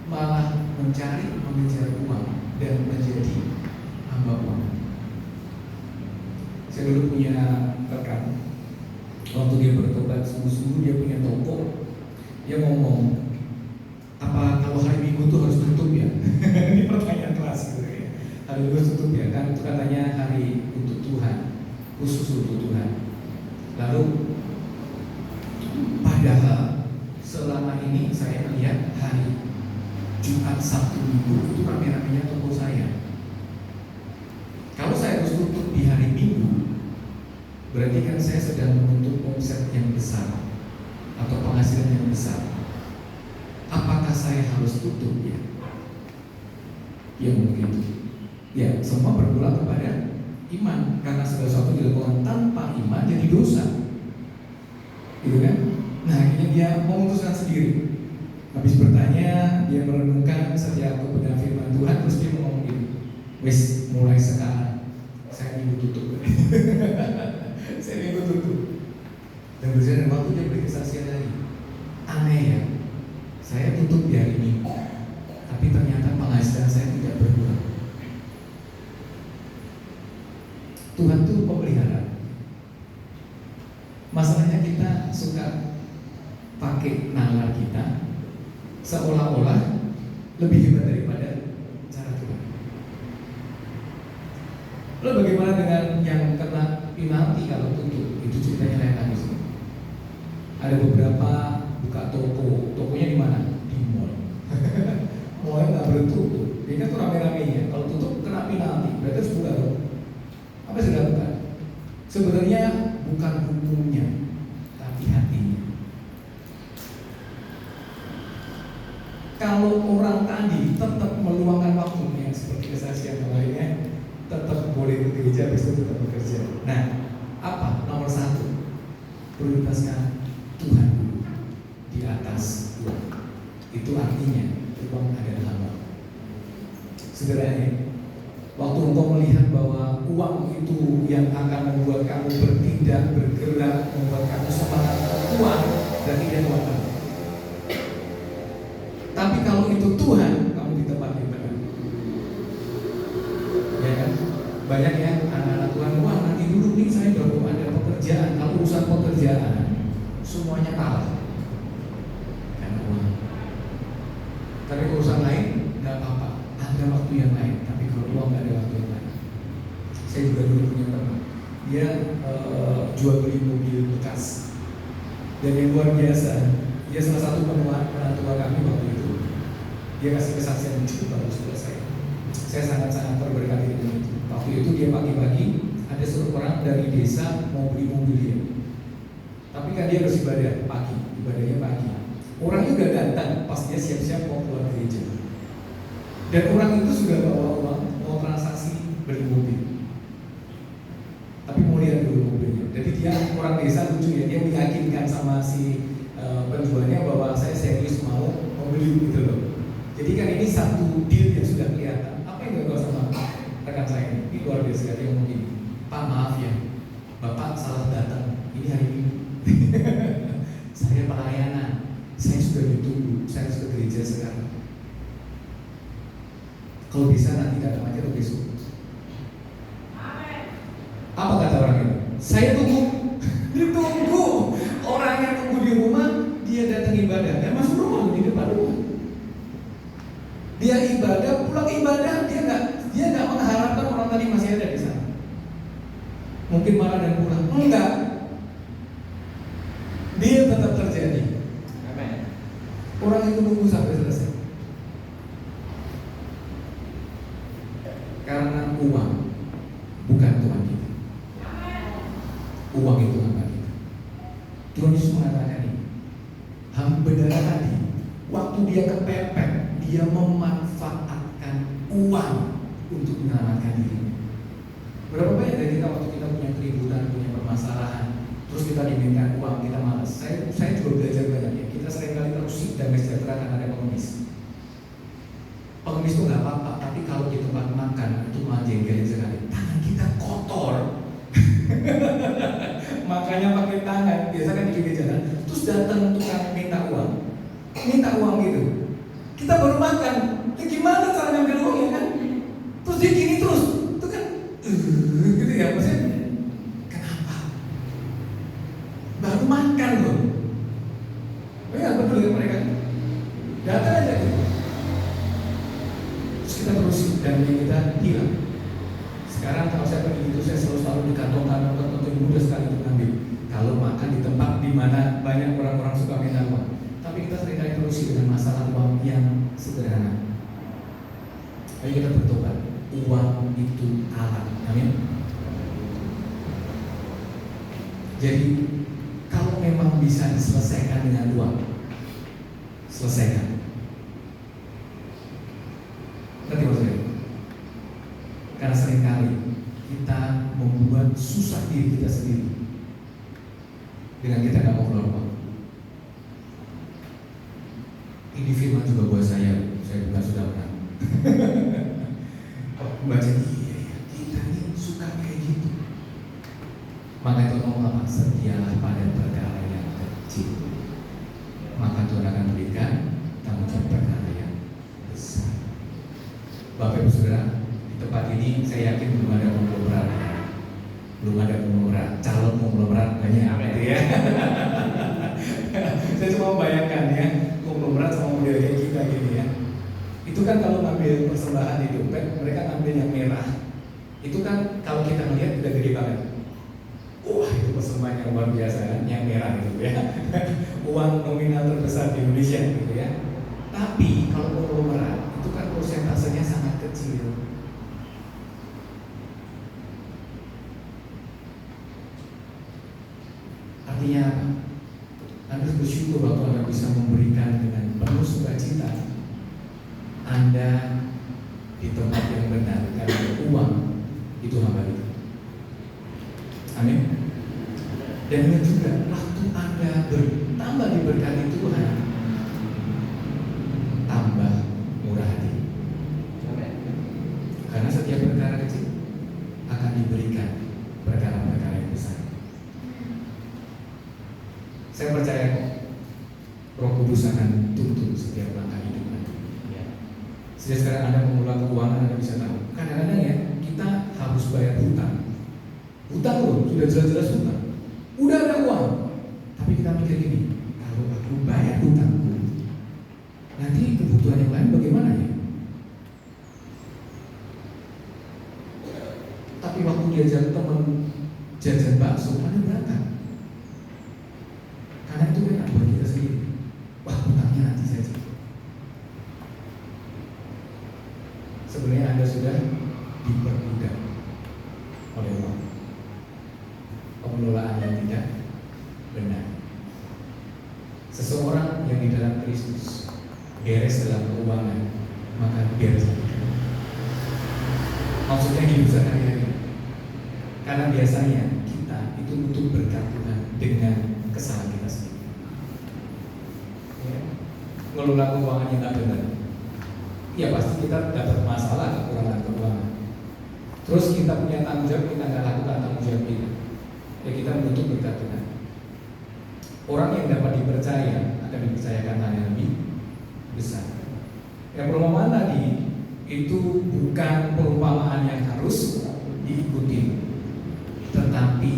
malah mengejar uang dan menjadi hamba uang. Saya dulu punya rekan, waktu dia bertobat sungguh-sungguh, dia punya toko. Dia ngomong, apa kalau hari Minggu tuh harus tutup ya? Ini pertanyaan kelas gitu ya. Hari Minggu harus tutup ya, kan itu katanya hari untuk Tuhan, khusus untuk Tuhan. Lalu padahal selama ini saya melihat hari Jumat, Sabtu, Minggu itu rame-ramenya toko saya. Kalau saya harus tutup di hari Minggu, berarti kan saya sedang menuntut omset yang besar atau penghasilan yang besar. Apakah saya harus tutup ya? Ya mungkin itu. Ya, semua berpulang kepada iman, karena segala sesuatu dilakukan tanpa iman jadi dosa. Gitu kan? Nah, akhirnya dia memutuskan sendiri. Habis bertanya, dia merenungkan setiap kebenaran firman Tuhan, terus dia ngomong gini, wes mulai sekarang saya minggu tutup. Saya minggu tutup. Dan berjalan waktu dia beri kesaksian lagi. Aneh ya, saya tutup di hari Minggu, tapi ternyata penghasilan saya tidak berkurang. Tuhan tuh pemelihara. Masalahnya kita suka pakai nalar kita seolah-olah lebih hebat daripada cara Tuhan. Lalu bagaimana dengan yang kena penalti kalau tutup? Itu ceritanya lain lagi. Ada beberapa buka toko, tokonya di mana? Di mall. Mallnya nggak boleh tutup. Dia kan tuh rame-ramenya. Kalau tutup kena penalti, berarti harus buka dong. Apa yang dilakukan? Sebenarnya bukan hukumnya, tapi hatinya. Kalau orang tadi tetap meluangkan waktunya seperti kesaksian lainnya, tetap boleh ke gereja, besok tetap bekerja. Nah, apa? Nomor satu, prioritaskan Tuhan dulu di atas uang. Itu artinya uang adalah hamba. Sederhananya, Waktu engkau melihat bahwa uang itu yang akan membuat kamu bertindak, bergerak, membuat kamu semangat kuat, berarti dia Tuhan kamu. Tapi kalau itu Tuhan, kamu di tempat yang benar. Ya kan? Banyak ya anak-anak Tuhan, wah nanti dulu nih saya baru ada pekerjaan. Kalau urusan pekerjaan, semuanya kalah. Karena uang. Tapi urusan lain, nggak apa-apa. Ada waktu yang lain. Tapi kalau uang nggak ada waktu yang lain. Saya juga dulu punya teman. Dia jual beli mobil bekas. Dan yang luar biasa, dia salah satu penantua kami waktu itu. Dia kasih kesaksian yang cukup bagus buat saya. Saya sangat-sangat terberkati dengan itu. Waktu itu dia pagi-pagi ada seorang orang dari desa mau beli mobil dia. Tapi kan dia harus ibadah pagi, ibadahnya pagi. Orangnya udah datang pas dia siap-siap mau keluar gereja. Dan orang itu sudah bawa uang mau transaksi beli mobil. Tapi mau lihat dulu mobilnya. Jadi dia orang desa lucu ya, dia meyakinkan sama si penjualnya bahwa saya serius mau membeli gitu loh. Jadi kan ini satu deal yang sudah kelihatan. Apa yang gak sama rekan saya ini luar biasa, dia ngomong gini, Pak maaf ya, Bapak salah datang. Ini hari Minggu. Saya pelayanan, saya sudah ditunggu, saya harus ke gereja sekarang. Kalau bisa nanti datang aja atau besok. Apa kata orang itu? Saya tunggu. Ditunggu. Orang yang tunggu di rumah, dia datang ibadah. Dan masuk rumah di depan rumah. Dia ibadah, pulang ibadah, dia nggak mengharapkan orang tadi masih ada di sana. Mungkin malah dan pulang. Enggak. Dia tetap terjadi. Amen. Orang itu nunggu sampai selesai. Karena uang bukan Tuhan kita. Uang itu hamba kita. Tuhan Yesus mengatakan ini, hamba tadi, waktu dia kepepet, dia memanfaatkan uang untuk menyelamatkan diri. Berapa banyak dari kita waktu kita punya keributan, punya permasalahan, terus kita diminta uang, kita malas. Saya juga belajar banyak ya. Kita seringkali terusik dan sejahtera karena ada pengemis. Pengemis itu nggak apa-apa, tapi kalau di tempat makan itu malah jengkelin sekali. Tangan kita kotor. Makanya pakai tangan. Biasa kan di pinggir jalan. Terus datang tukang minta uang gitu. Kita baru makan. Ya gimana cara ngambil uangnya kan? Terus dia gini terus. Itu kan gitu ya maksudnya. Kenapa? Baru makan loh. Ya betul dengan mereka. Datang aja gitu. Terus kita terus dan kita hilang. Sekarang kalau saya pergi itu saya selalu di kantong-kantong tertentu yang mudah sekali untuk ngambil. Kalau makan di tempat di mana banyak orang-orang suka minta uang. Tapi kita seringkali terusi dengan masalah uang yang sederhana. Ayo kita bertobat. Uang itu alat. Amin. Jadi kalau memang bisa diselesaikan dengan uang, selesaikan. Ngerti maksudnya? Karena seringkali kita membuat susah diri kita sendiri dengan kita nggak mau keluar uang. Ini firman juga buat saya bukan sudah pernah membaca kita ini suka kayak gitu. Maka itu ngomong apa? Setialah pada perkara yang kecil, maka Tuhan akan berikan tanggung jawab perkara yang besar. Bapak Ibu Saudara, di tempat ini saya yakin belum ada konglomerat, calon konglomerat banyak gitu ya. Saya cuma membayangkan ya, konglomerat sama model kayak kita gini ya. Itu kan kalau ngambil persembahan di dompet, mereka ngambil yang merah. Itu kan kalau kita melihat udah gede banget. Wah itu persembahan yang luar biasa kan, yang merah gitu ya. Uang nominal terbesar di Indonesia gitu ya. Tapi kalau konglomerat itu kan persentasenya sangat kecil. Artinya apa? Anda bersyukur waktu Anda bisa memberikan dengan penuh sukacita. Anda di tempat yang benar karena uang itu hamba kita. Amin. Dan ingat juga waktu Anda bertambah diberkati Tuhan, tambah murah hati. Karena setiap perkara akan diberikan perkara-perkara yang besar. Saya percaya kok Roh Kudus akan tuntun setiap langkah hidup Anda. Ya. Sejak sekarang Anda mengelola keuangan, Anda bisa tahu. Kadang-kadang ya kita harus bayar hutang. Hutang loh, sudah jelas-jelas hutang. Udah ada uang, tapi kita mikir gini, kalau aku bayar hutang, nanti kebutuhan yang lain bagaimana ya? Tapi waktu diajak teman jajan bakso, Anda berangkat. Karena itu enak buat kita sendiri. Wah, hutangnya nanti saja. Sebenarnya Anda sudah diperbudak oleh uang. Pengelolaan yang tidak benar. Seseorang yang di dalam Kristus beres dalam keuangan, maka beres. Maksudnya hidup sehari-hari. Karena biasanya kita itu butuh berkat Tuhan dengan kesalahan kita sendiri. Ya. Ngelola keuangan yang tak benar, ya pasti kita dapat masalah kekurangan keuangan. Terus kita punya tanggung jawab, kita nggak lakukan tanggung jawab kita. Ya kita butuh berkat Tuhan. Orang yang dapat dipercaya akan dipercayakan hal yang lebih besar. Yang perumpamaan tadi itu bukan perumpamaan yang harus diikuti, tetapi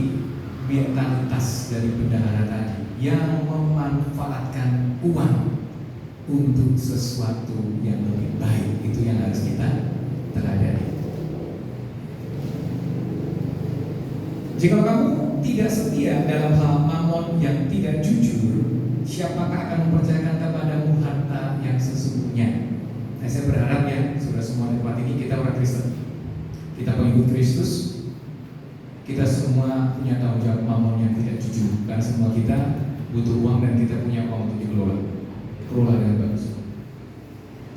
mentalitas dari bendahara tadi yang memanfaatkan uang untuk sesuatu yang lebih baik, itu yang harus kita teladani. Jika kamu tidak setia dalam hal mamon yang tidak jujur, siapakah akan mempercayakan kepadamu harta yang sesungguhnya? Nah, saya berharap ya, sudah semua di tempat ini kita orang Kristen, kita pengikut Kristus, kita semua punya tanggung jawab mamon yang tidak jujur. Karena semua kita butuh uang dan kita punya uang untuk dikelola. Kelola dengan bagus.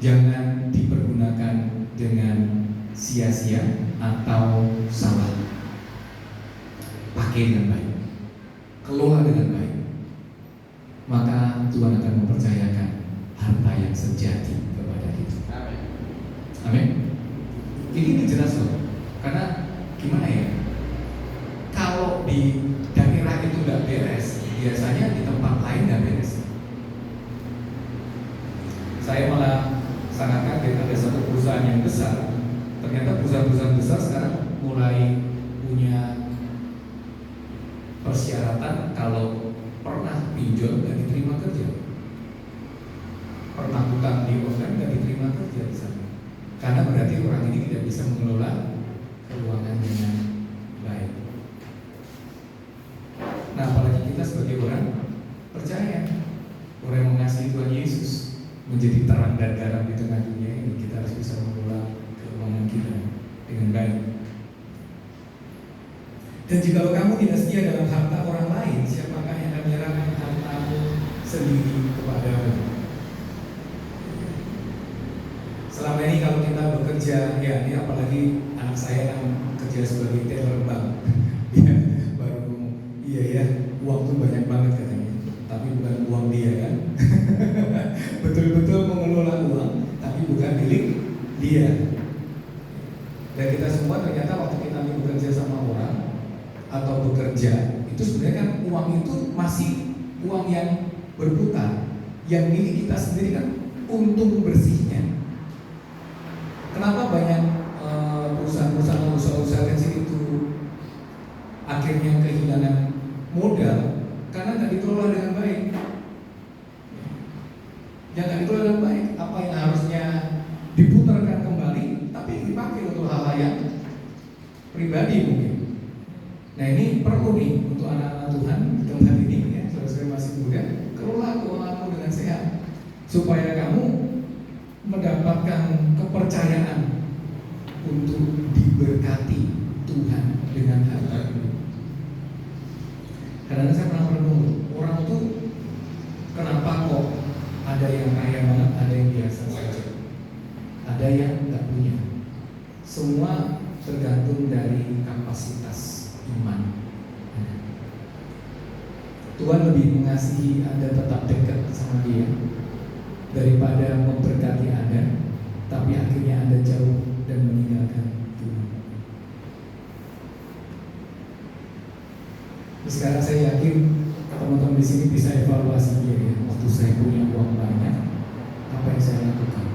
Jangan dipergunakan dengan sia-sia atau salah. Pakai dengan baik, kelola dengan baik, maka Tuhan akan mempercayakan harta yang sejati kepada kita. Amin. Ini jelas loh, karena gimana ya? Kalau di daerah itu nggak beres, biasanya di tempat lain nggak beres. Saya malah sangat kaget ada satu perusahaan yang besar. Ternyata perusahaan-perusahaan besar sekarang mulai punya persyaratan kalau pernah pinjol nggak diterima kerja, pernah hutang di online nggak diterima kerja di sana, karena berarti orang ini tidak bisa mengelola keuangan dengan baik. Nah, apalagi kita sebagai orang percaya, orang yang mengasihi Tuhan Yesus, menjadi terang dan garam di tengah dunia ini, kita harus bisa mengelola keuangan kita dengan baik. Dan jika kamu tidak setia dalam harta orang lain, siapakah yang akan menyerahkan hartamu sendiri kepadamu? Selama ini kalau kita bekerja, ya ini apalagi anak saya yang kerja sebagai teller bank, dia baru ngomong, iya ya, uang tuh banyak banget katanya, tapi bukan uang dia kan. Betul-betul mengelola uang, tapi bukan milik dia. Dan kita semua ternyata waktu kita bekerja sama orang atau bekerja, itu sebenarnya kan uang itu masih uang yang berputar. Yang milik kita sendiri kan untung bersihnya. Kenapa banyak perusahaan-perusahaan, usaha-usaha kecil itu akhirnya kehilangan modal? Karena nggak dikelola dengan baik. Yang nggak dikelola dengan baik, apa yang harusnya diputarkan kembali, tapi dipakai untuk hal-hal yang pribadi mungkin. Nah, ini perlu nih untuk anak-anak Tuhan di tempat ini ya, saudara-saudara masih muda, kelola keuanganmu dengan sehat supaya kamu mendapatkan kepercayaan untuk diberkati Tuhan dengan harta. Karena saya pernah merenung, orang itu kenapa kok ada yang kaya banget, ada yang biasa saja, ada yang nggak punya. Semua tergantung dari kapasitas iman. Tuhan lebih mengasihi Anda tetap dekat sama Dia daripada memberkati Anda, tapi akhirnya Anda jauh dan meninggalkan Tuhan. Sekarang saya yakin teman-teman di sini bisa evaluasi diri. Waktu saya punya uang banyak, apa yang saya lakukan?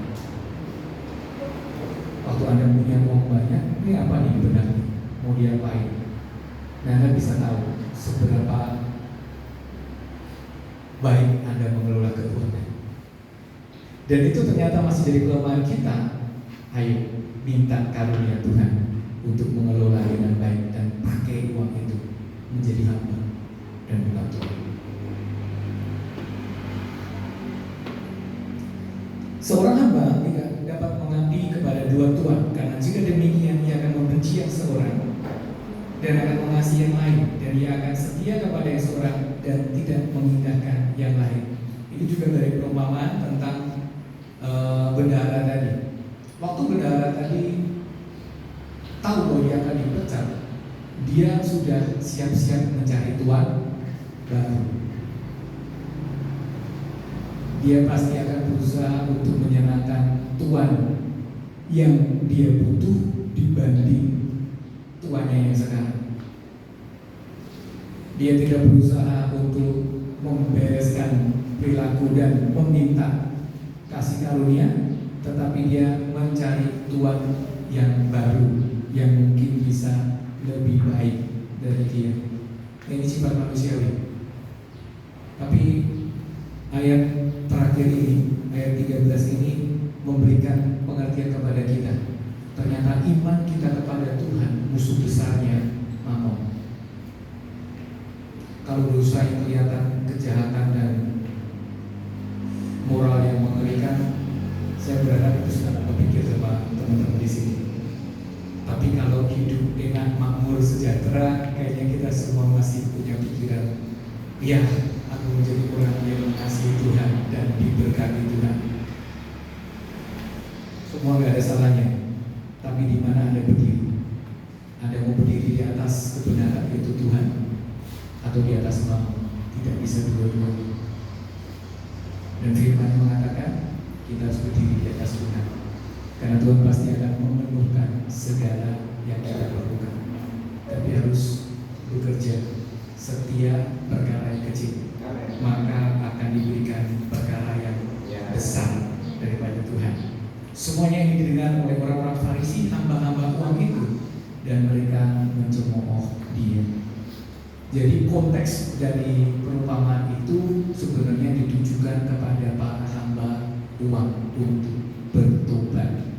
Waktu Anda punya uang banyak, ini apa nih benar? Mau diapain? Nah, Anda bisa tahu seberapa baik Anda mengelola keuangan. Dan itu ternyata masih jadi kelemahan kita. Ayo minta karunia Tuhan untuk mengelola dengan baik dan pakai uang itu menjadi hamba dan bukan Tuhan. Seorang hamba tidak dapat mengabdi kepada dua tuan, karena jika demikian ia akan membenci yang seorang dan akan mengasihi yang lain, dan ia akan setia kepada yang seorang dan tidak mengindahkan yang lain. Ini juga dari perumpamaan tentang bendahara tadi. Waktu bendahara tadi tahu bahwa dia akan dipecat, dia sudah siap-siap mencari tuan baru. Dia pasti akan berusaha untuk menyenangkan tuan yang dia butuh dibanding tuannya yang sekarang. Dia tidak berusaha untuk membereskan perilaku dan meminta kasih karunia, tetapi dia mencari tuan yang baru yang mungkin bisa lebih baik dari dia. Ini sifat manusiawi. Tapi ayat terakhir ini, ayat 13 ini memberikan pengertian kepada kita. Ternyata iman kita kepada Tuhan musuh besarnya mamon. Kalau dosa yang kelihatan kejahatan dan moral yang mengerikan, saya berharap itu sudah berpikir sama teman-teman di sini. Tapi kalau hidup dengan makmur sejahtera, kayaknya kita semua masih punya pikiran, ya, aku menjadi orang yang mengasihi Tuhan dan diberkati Tuhan. Semua nggak ada salahnya. Tapi di mana Anda berdiri? Anda mau berdiri di atas kebenaran yaitu Tuhan, atau di atas mau? Tidak bisa dua-duanya. Dan firman mengatakan kita harus berdiri di atas Tuhan, karena Tuhan pasti akan memenuhkan segala yang kita lakukan. Tapi harus bekerja setia perkara yang kecil, maka akan diberikan perkara yang besar daripada Tuhan. Semuanya ini didengar oleh orang-orang Farisi, hamba-hamba uang itu, dan mereka mencemooh dia. Jadi konteks dari perumpamaan itu sebenarnya ditujukan kepada para hamba uang untuk bertobat.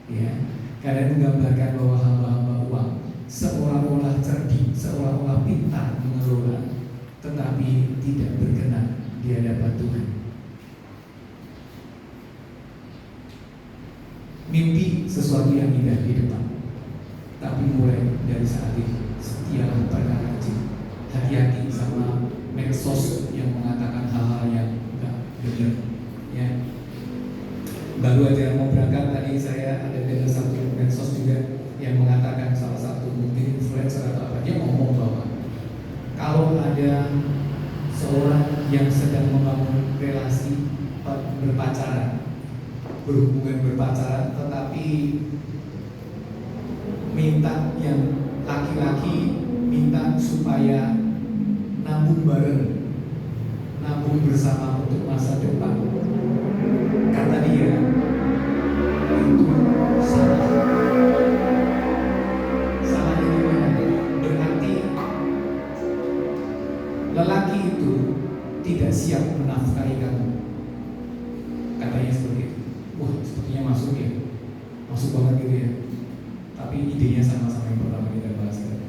Ya, karena menggambarkan bahwa hamba-hamba uang seolah-olah cerdik, seolah-olah pintar mengelola, tetapi tidak berkenan di hadapan Tuhan. Mimpi sesuatu yang indah di depan, tapi mulai dari saat ini setialah perkara kecil. Hati-hati sama medsos yang mengatakan hal-hal yang enggak benar. Ya, baru aja mau berangkat tadi saya ada dengar satu medsos juga yang mengatakan, salah satu mungkin influencer atau apa, dia ngomong bahwa kalau ada seorang yang sedang membangun relasi berpacaran, berhubungan berpacaran, tetapi minta yang laki-laki minta supaya nabung bareng, nabung bersama untuk masa depan. Kata dia, itu salah. Salahnya di mana? Berarti lelaki itu tidak siap menafkahi kamu. Katanya seperti itu. Wah, sepertinya masuk ya, masuk banget gitu ya. Tapi idenya sama-sama yang pertama kita bahas tadi.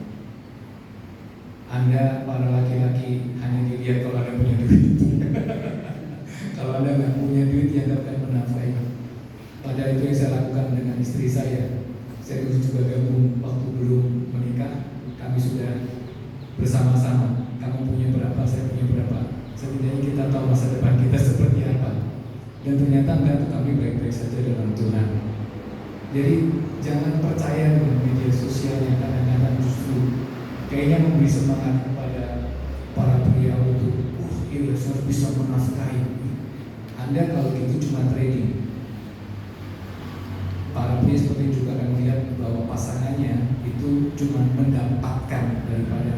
Anda para laki-laki hanya dilihat kalau Anda punya duit. Kalau Anda nggak punya duit, ya Anda akan menafkahi. Padahal itu yang saya lakukan dengan istri saya. Saya dulu juga gabung waktu belum menikah. Kami sudah bersama-sama. Kamu punya berapa, saya punya berapa. Setidaknya kita tahu masa depan kita seperti apa. Dan ternyata enggak, tuh kami baik-baik saja dalam Tuhan. Jadi jangan percaya dengan media sosial yang kadang-kadang justru kayaknya memberi semangat kepada para pria untuk iya saya bisa menafkahi. Anda kalau gitu cuma trading. Para pria seperti juga akan melihat bahwa pasangannya itu cuma mendapatkan daripada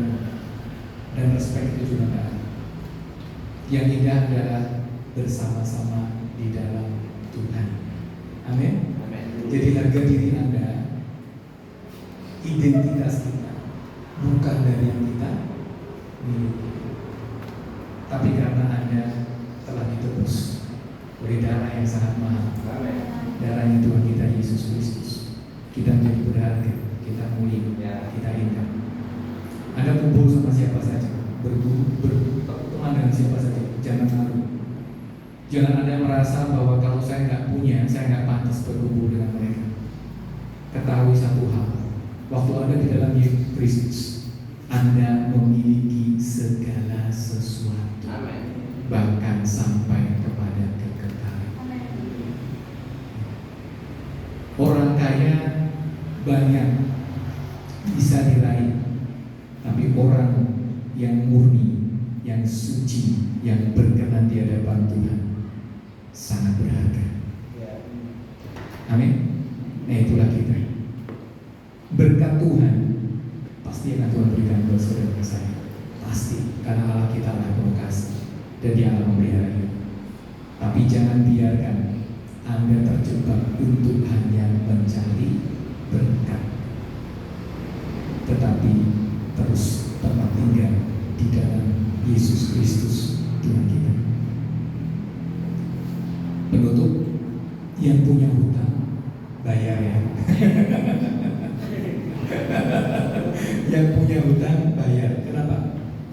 dan respect itu juga nggak ada. Yang indah adalah bersama-sama di dalam Tuhan. Amin. Jadi harga diri Anda, identitas kita bukan dari yang kita miliki, tapi karena Anda telah ditebus oleh darah yang sangat mahal, darahnya Tuhan kita Yesus Kristus. Kita menjadi berharga, kita mulia, kita indah. Anda kumpul sama siapa saja, berteman dengan siapa saja, jangan malu. Jangan Anda merasa bahwa kalau saya nggak punya, saya nggak pantas berkumpul dengan mereka. Ketahui satu hal, waktu Anda di dalam Yesus Kristus, Anda memiliki segala sesuatu, bahkan sampai kepada kekekalan. Orang kaya banyak bisa diraih, tapi orang yang murni, yang suci, yang berkenan di hadapan Tuhan sangat berharga. Amin. Nah, itulah kita. Berkat Tuhan pasti akan Tuhan berikan buat saudara saya. Pasti, karena Allah kita adalah pemekasih dan Dia akan memelihara kita. Tapi jangan biarkan Anda terjebak untuk hanya mencari berkat, tetapi terus tetap tinggal di dalam Yesus Kristus Tuhan kita. Penutup, yang punya hutang bayar ya. Yang punya hutang bayar. Kenapa?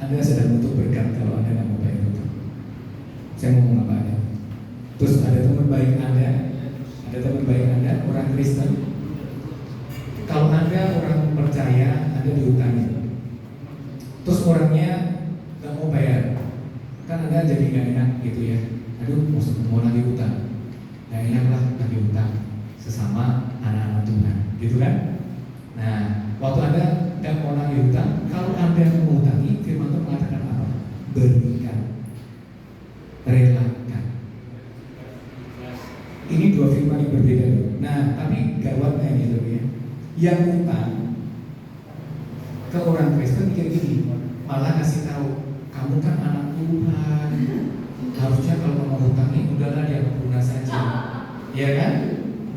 Anda sedang butuh berkat kalau Anda nggak mau bayar hutang. Saya ngomong apa ya? Terus ada teman baik Anda, orang Kristen. Kalau Anda orang percaya, Anda dihutangi. Terus orangnya nggak mau bayar, kan Anda jadi nggak enak gitu ya. Aduh, mau lagi hutang, nggak enak lah lagi hutang sesama anak-anak Tuhan, gitu kan? Nah, waktu Anda nggak mau lagi hutang, kalau Anda mengutangi, firman Tuhan mengatakan apa? Berikan, relakan. Ini dua firman yang berbeda loh. Nah, tapi gawatnya gitu ya. Yang hutang ke orang Kristen mikir gini, malah kasih tahu, kamu kan anak Tuhan, harusnya kalau mau hutangi udahlah dia guna saja, ya kan?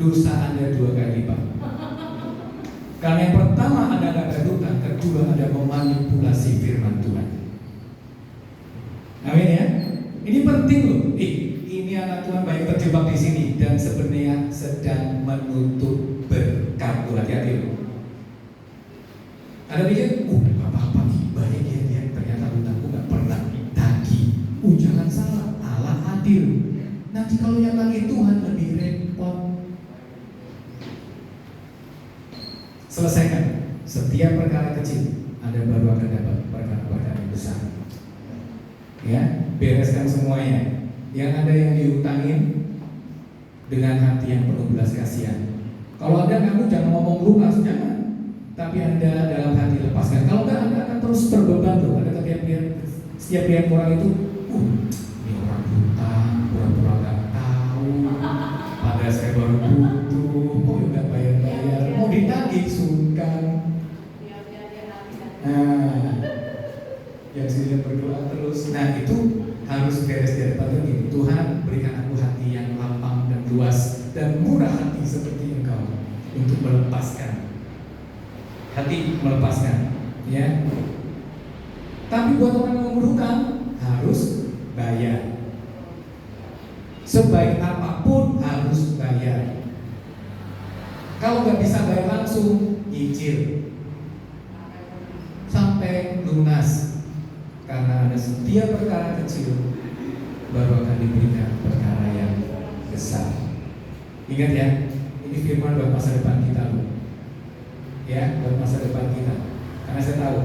Dosa Anda 2 kali lipat. Karena yang pertama Anda nggak ada hutang, kedua Anda memanipulasi firman Tuhan. Amin ya. Ini penting loh. Ini anak Tuhan banyak terjebak di sini dan sebenarnya sedang menuntut berkat. Hati-hati loh. Ada pikir, apa-apa nih, banyak dia ternyata hutangku nggak pernah ditagih. Jangan salah, Allah adil. Nanti kalau yang lagi Tuhan lebih repot. Selesaikan setiap perkara kecil, Anda baru akan dapat perkara-perkara yang besar. Ya, bereskan semuanya. Yang ada yang dihutangin dengan hati yang penuh belas kasihan. Kalau Anda ngaku jangan ngomong lunas, jangan. Tapi Anda dalam hati lepaskan. Kalau enggak, Anda akan terus terbeban tuh. Anda setiap lihat orang itu, ini orang hutang, pura-pura nggak tahu. Padahal saya baru butuh, kok nggak bayar-bayar, mau ditagih sungkan. Nah, yang sini berdoa terus. Nah, itu harus beres di hadapan Tuhan. Tuhan, berikan aku hati yang lapang dan luas dan murah hati seperti Engkau untuk melepaskan. Hati melepaskan, ya. Tapi buat orang yang berhutang harus bayar. Sebaik apapun harus bayar. Kalau nggak bisa bayar langsung, nyicil sampai lunas. Karena ada setiap perkara kecil baru akan diberikan perkara yang besar. Ingat ya, ini firman buat masa depan kita loh. Ya, buat masa depan kita. Karena saya tahu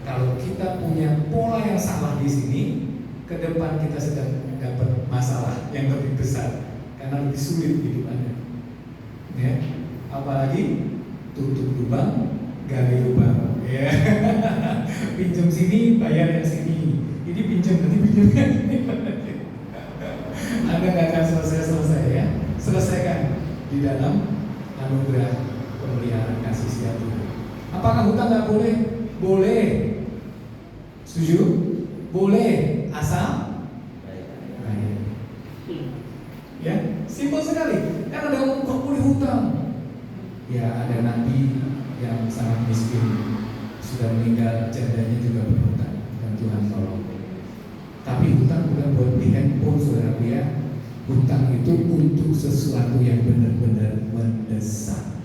kalau kita punya pola yang salah di sini, ke depan kita sedang dapat masalah yang lebih besar karena lebih sulit hidup Anda. Ya, apalagi tutup lubang, gali lubang. Ya, pinjam sini, bayar yang sini. Ini pinjam, nanti pinjam yang ini. Anda nggak akan selesai ya. Selesaikan di dalam anugerah pemeliharaan kasih setia Tuhan. Apakah hutang nggak boleh? Boleh. Setuju? Boleh, asal bayar. Ya, simpel sekali. Kan ada orang nggak boleh hutang. Ya, ada nabi yang sangat miskin, sudah meninggal, jadanya juga berhutang, dan Tuhan tolong. Tapi hutang bukan buat beli handphone, saudara ya. Hutang itu untuk sesuatu yang benar-benar mendesak.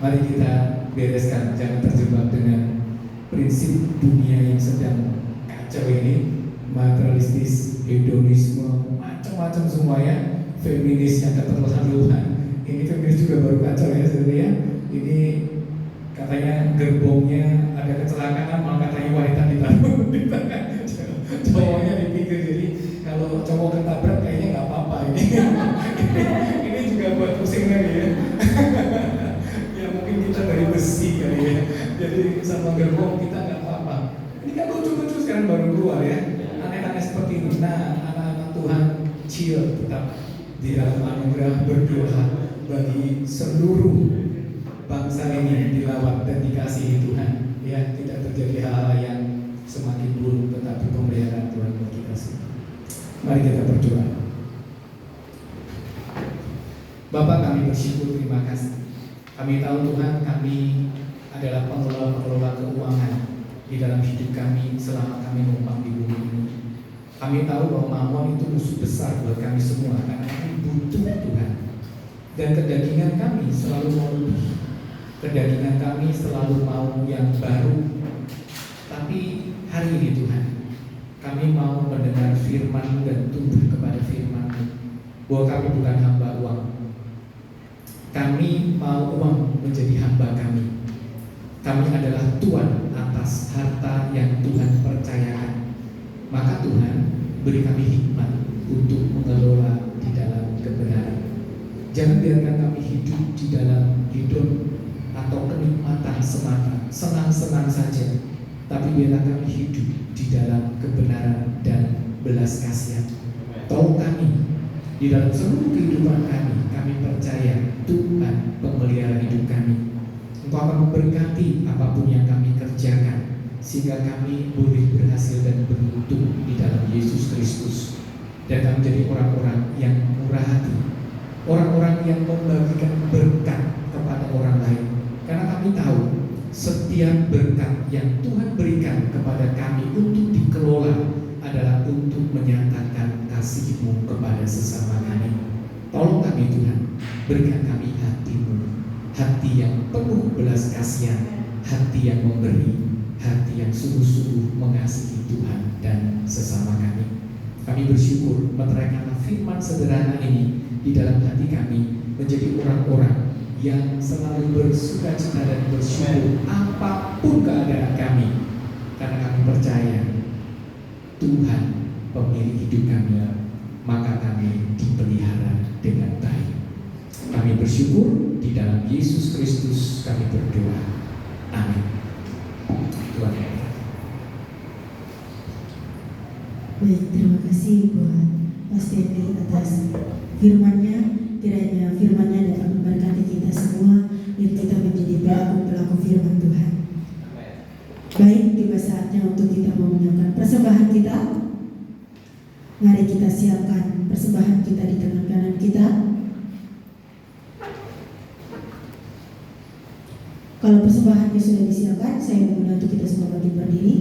Mari kita bereskan, jangan terjebak dengan prinsip dunia yang sedang kacau ini, materialistis, hedonisme, macam-macam semua ya. Feminis yang keterlaluan. Ini feminis juga baru kacau ya saudara ya. Ini katanya gerbongnya ada kecelakaan, malah katanya wanita ditaruh di tengah, cowoknya dipikir. Jadi kalau cowok ketabrak kayaknya nggak apa-apa ini. Ini juga buat pusing lagi ya. Ya mungkin kita dari besi kali ya. Jadi sama gerbong kita nggak apa-apa. Ini kan lucu-lucu sekarang baru keluar ya. Aneh-aneh seperti ini. Nah, anak-anak Tuhan chill tetap di dalam anugerah, berdoa bagi seluruh bangsa ini dilawat dan dikasihi Tuhan. Ya, tidak terjadi hal-hal yang semakin buruk, tetapi pemeliharaan Tuhan buat kita semua. Mari kita berdoa. Bapak, kami bersyukur, terima kasih. Kami tahu Tuhan, kami adalah pengelola keuangan di dalam hidup kami selama kami numpang di bumi ini. Kami tahu bahwa mamon itu musuh besar buat kami semua karena kami butuh Tuhan. Dan kedagingan kami selalu mau lebih. Kedagingan kami selalu mau yang baru. Tapi hari ini Tuhan, kami mau mendengar firman dan tunduk kepada firman, bahwa kami bukan hamba uang. Kami mau uang menjadi hamba kami. Kami adalah tuan atas harta yang Tuhan percayakan. Maka Tuhan, beri kami hikmat untuk mengelola di dalam kebenaran. Jangan biarkan kami hidup di dalam hidup atau kenikmatan semata, senang-senang saja, tapi biarlah kami hidup di dalam kebenaran dan belas kasihan. Tolong kami di dalam seluruh kehidupan kami percaya Tuhan pemelihara hidup kami. Engkau akan memberkati apapun yang kami kerjakan, sehingga kami boleh berhasil dan beruntung di dalam Yesus Kristus. Dan kami menjadi orang-orang yang murah hati, orang-orang yang membagikan berkat kepada orang lain. Karena kami tahu setiap berkat yang Tuhan berikan kepada kami untuk dikelola adalah untuk menyatakan kasih-Mu kepada sesama kami. Tolong kami Tuhan, berikan kami hati-Mu, hati yang penuh belas kasihan, hati yang memberi, hati yang sungguh-sungguh mengasihi Tuhan dan sesama kami. Kami bersyukur meteraikan firman sederhana ini di dalam hati kami, menjadi orang-orang yang selalu bersukacita dan bersyukur apapun keadaan kami, karena kami percaya Tuhan pemilik hidup kami, maka kami dipelihara dengan baik. Kami bersyukur di dalam Yesus Kristus kami berdoa. Amin. Tuhan berkati. Baik, terima kasih buat Mas Devi atas firman-Nya. Kiranya firman-Nya dapat memberkati kita semua dan kita menjadi pelaku-pelaku firman Tuhan. Baik, tiba saatnya untuk kita menyiapkan persembahan kita. Mari kita siapkan persembahan kita di tangan kanan kita. Kalau persembahannya sudah disiapkan, saya mohon untuk kita semua berdiri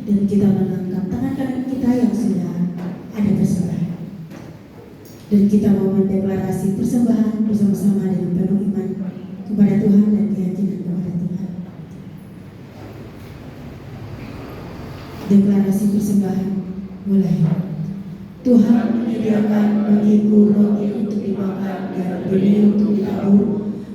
dan kita mengangkat tangan kanan kita yang sudah ada persembahan. Dan kita mau mendeklarasi persembahan bersama-sama dengan penuh iman kepada Tuhan dan keyakinan kepada Tuhan. Deklarasi persembahan mulai. Tuhan menyediakan bagiku roti untuk dimakan dan benih untuk ditabur.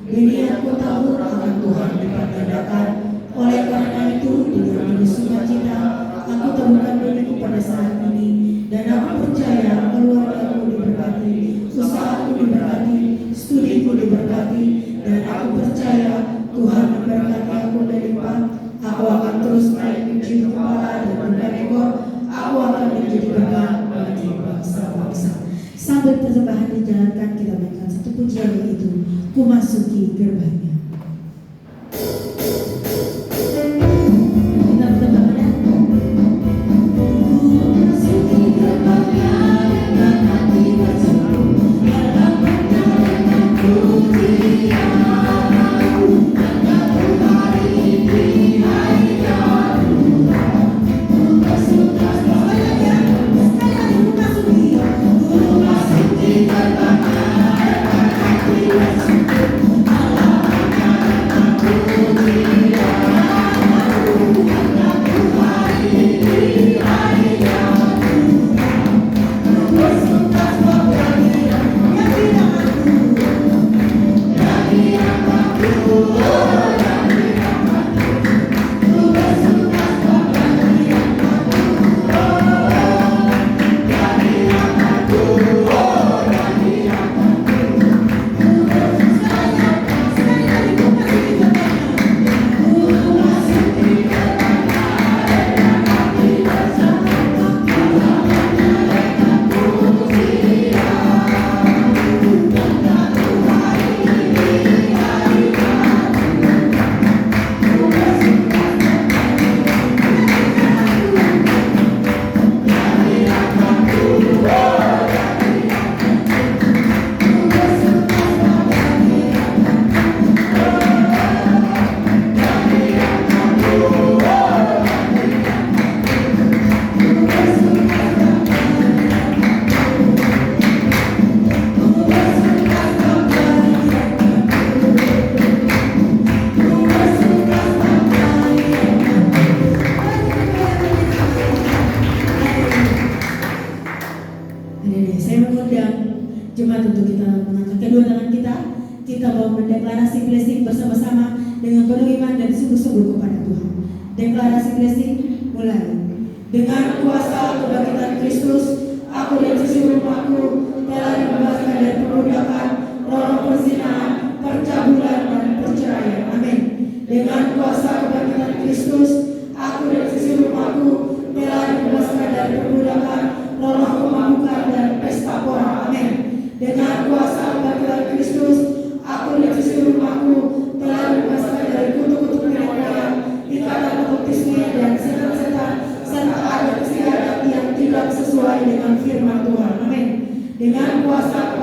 Benih yang kutabur akan Tuhan dipergandakan. Oleh karena itu, dengan penuh sukacita aku taburkan benihku pada saat ini, dan aku percaya keluargaku diberkati, usahaku diberkati, studiku diberkati, dan aku percaya Tuhan memberkati aku berlimpah. Aku akan terus naik menjadi kepala dan bukan ekor. Aku akan menjadi berkat bagi bangsa-bangsa. Sambil persembahan dijalankan, kita mainkan satu pujian, yaitu Ku Masuki Gerbangnya. Jemaat untuk kita mengangkat kedua tangan kita mau mendeklarasi blessing bersama-sama dengan penuh iman dan sungguh-sungguh kepada Tuhan. Deklarasi blessing mulai. Dengan kuasa kebangkitan Kristus, aku dan seluruh rumahku telah dibebaskan dari perbudakan roh perzinahan, percabulan dan perceraian. Amin. Dengan kuasa kebangkitan Kristus, aku dan seluruh rumahku telah dibebaskan dari perbudakan roh kemabukan dan pesta pora. Amin. Dengan kuasa kebangkitan Kristus, aku dan seluruh rumahku telah dibebaskan dari kutuk-kutuk nenek moyang, ikatan okkultisme dan setan-setan, serta adat istiadat yang tidak sesuai dengan firman Tuhan. Amin. Dengan kuasa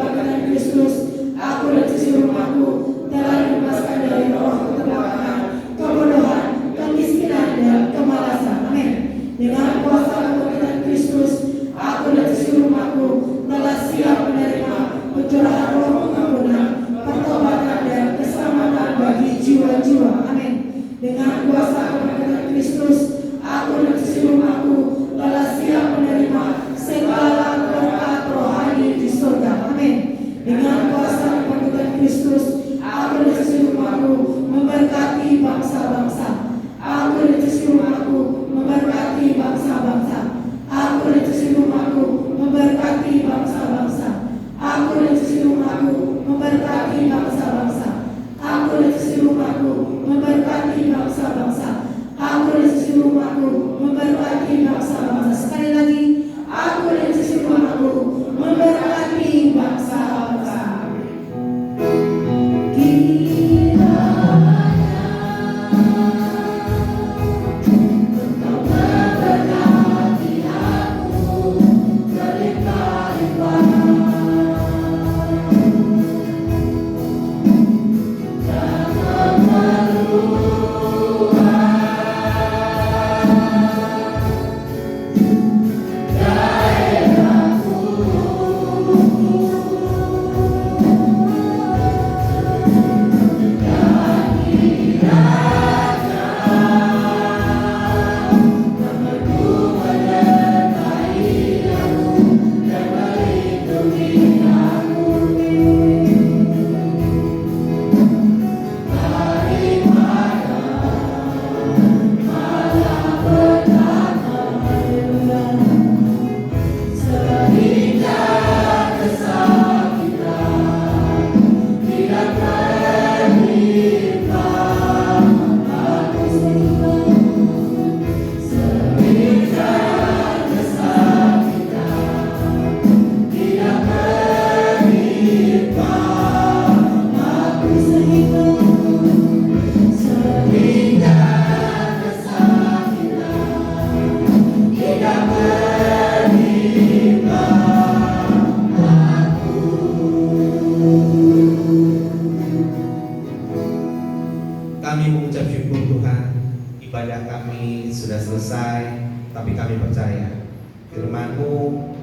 ibadah kami sudah selesai, tapi kami percaya firman-Mu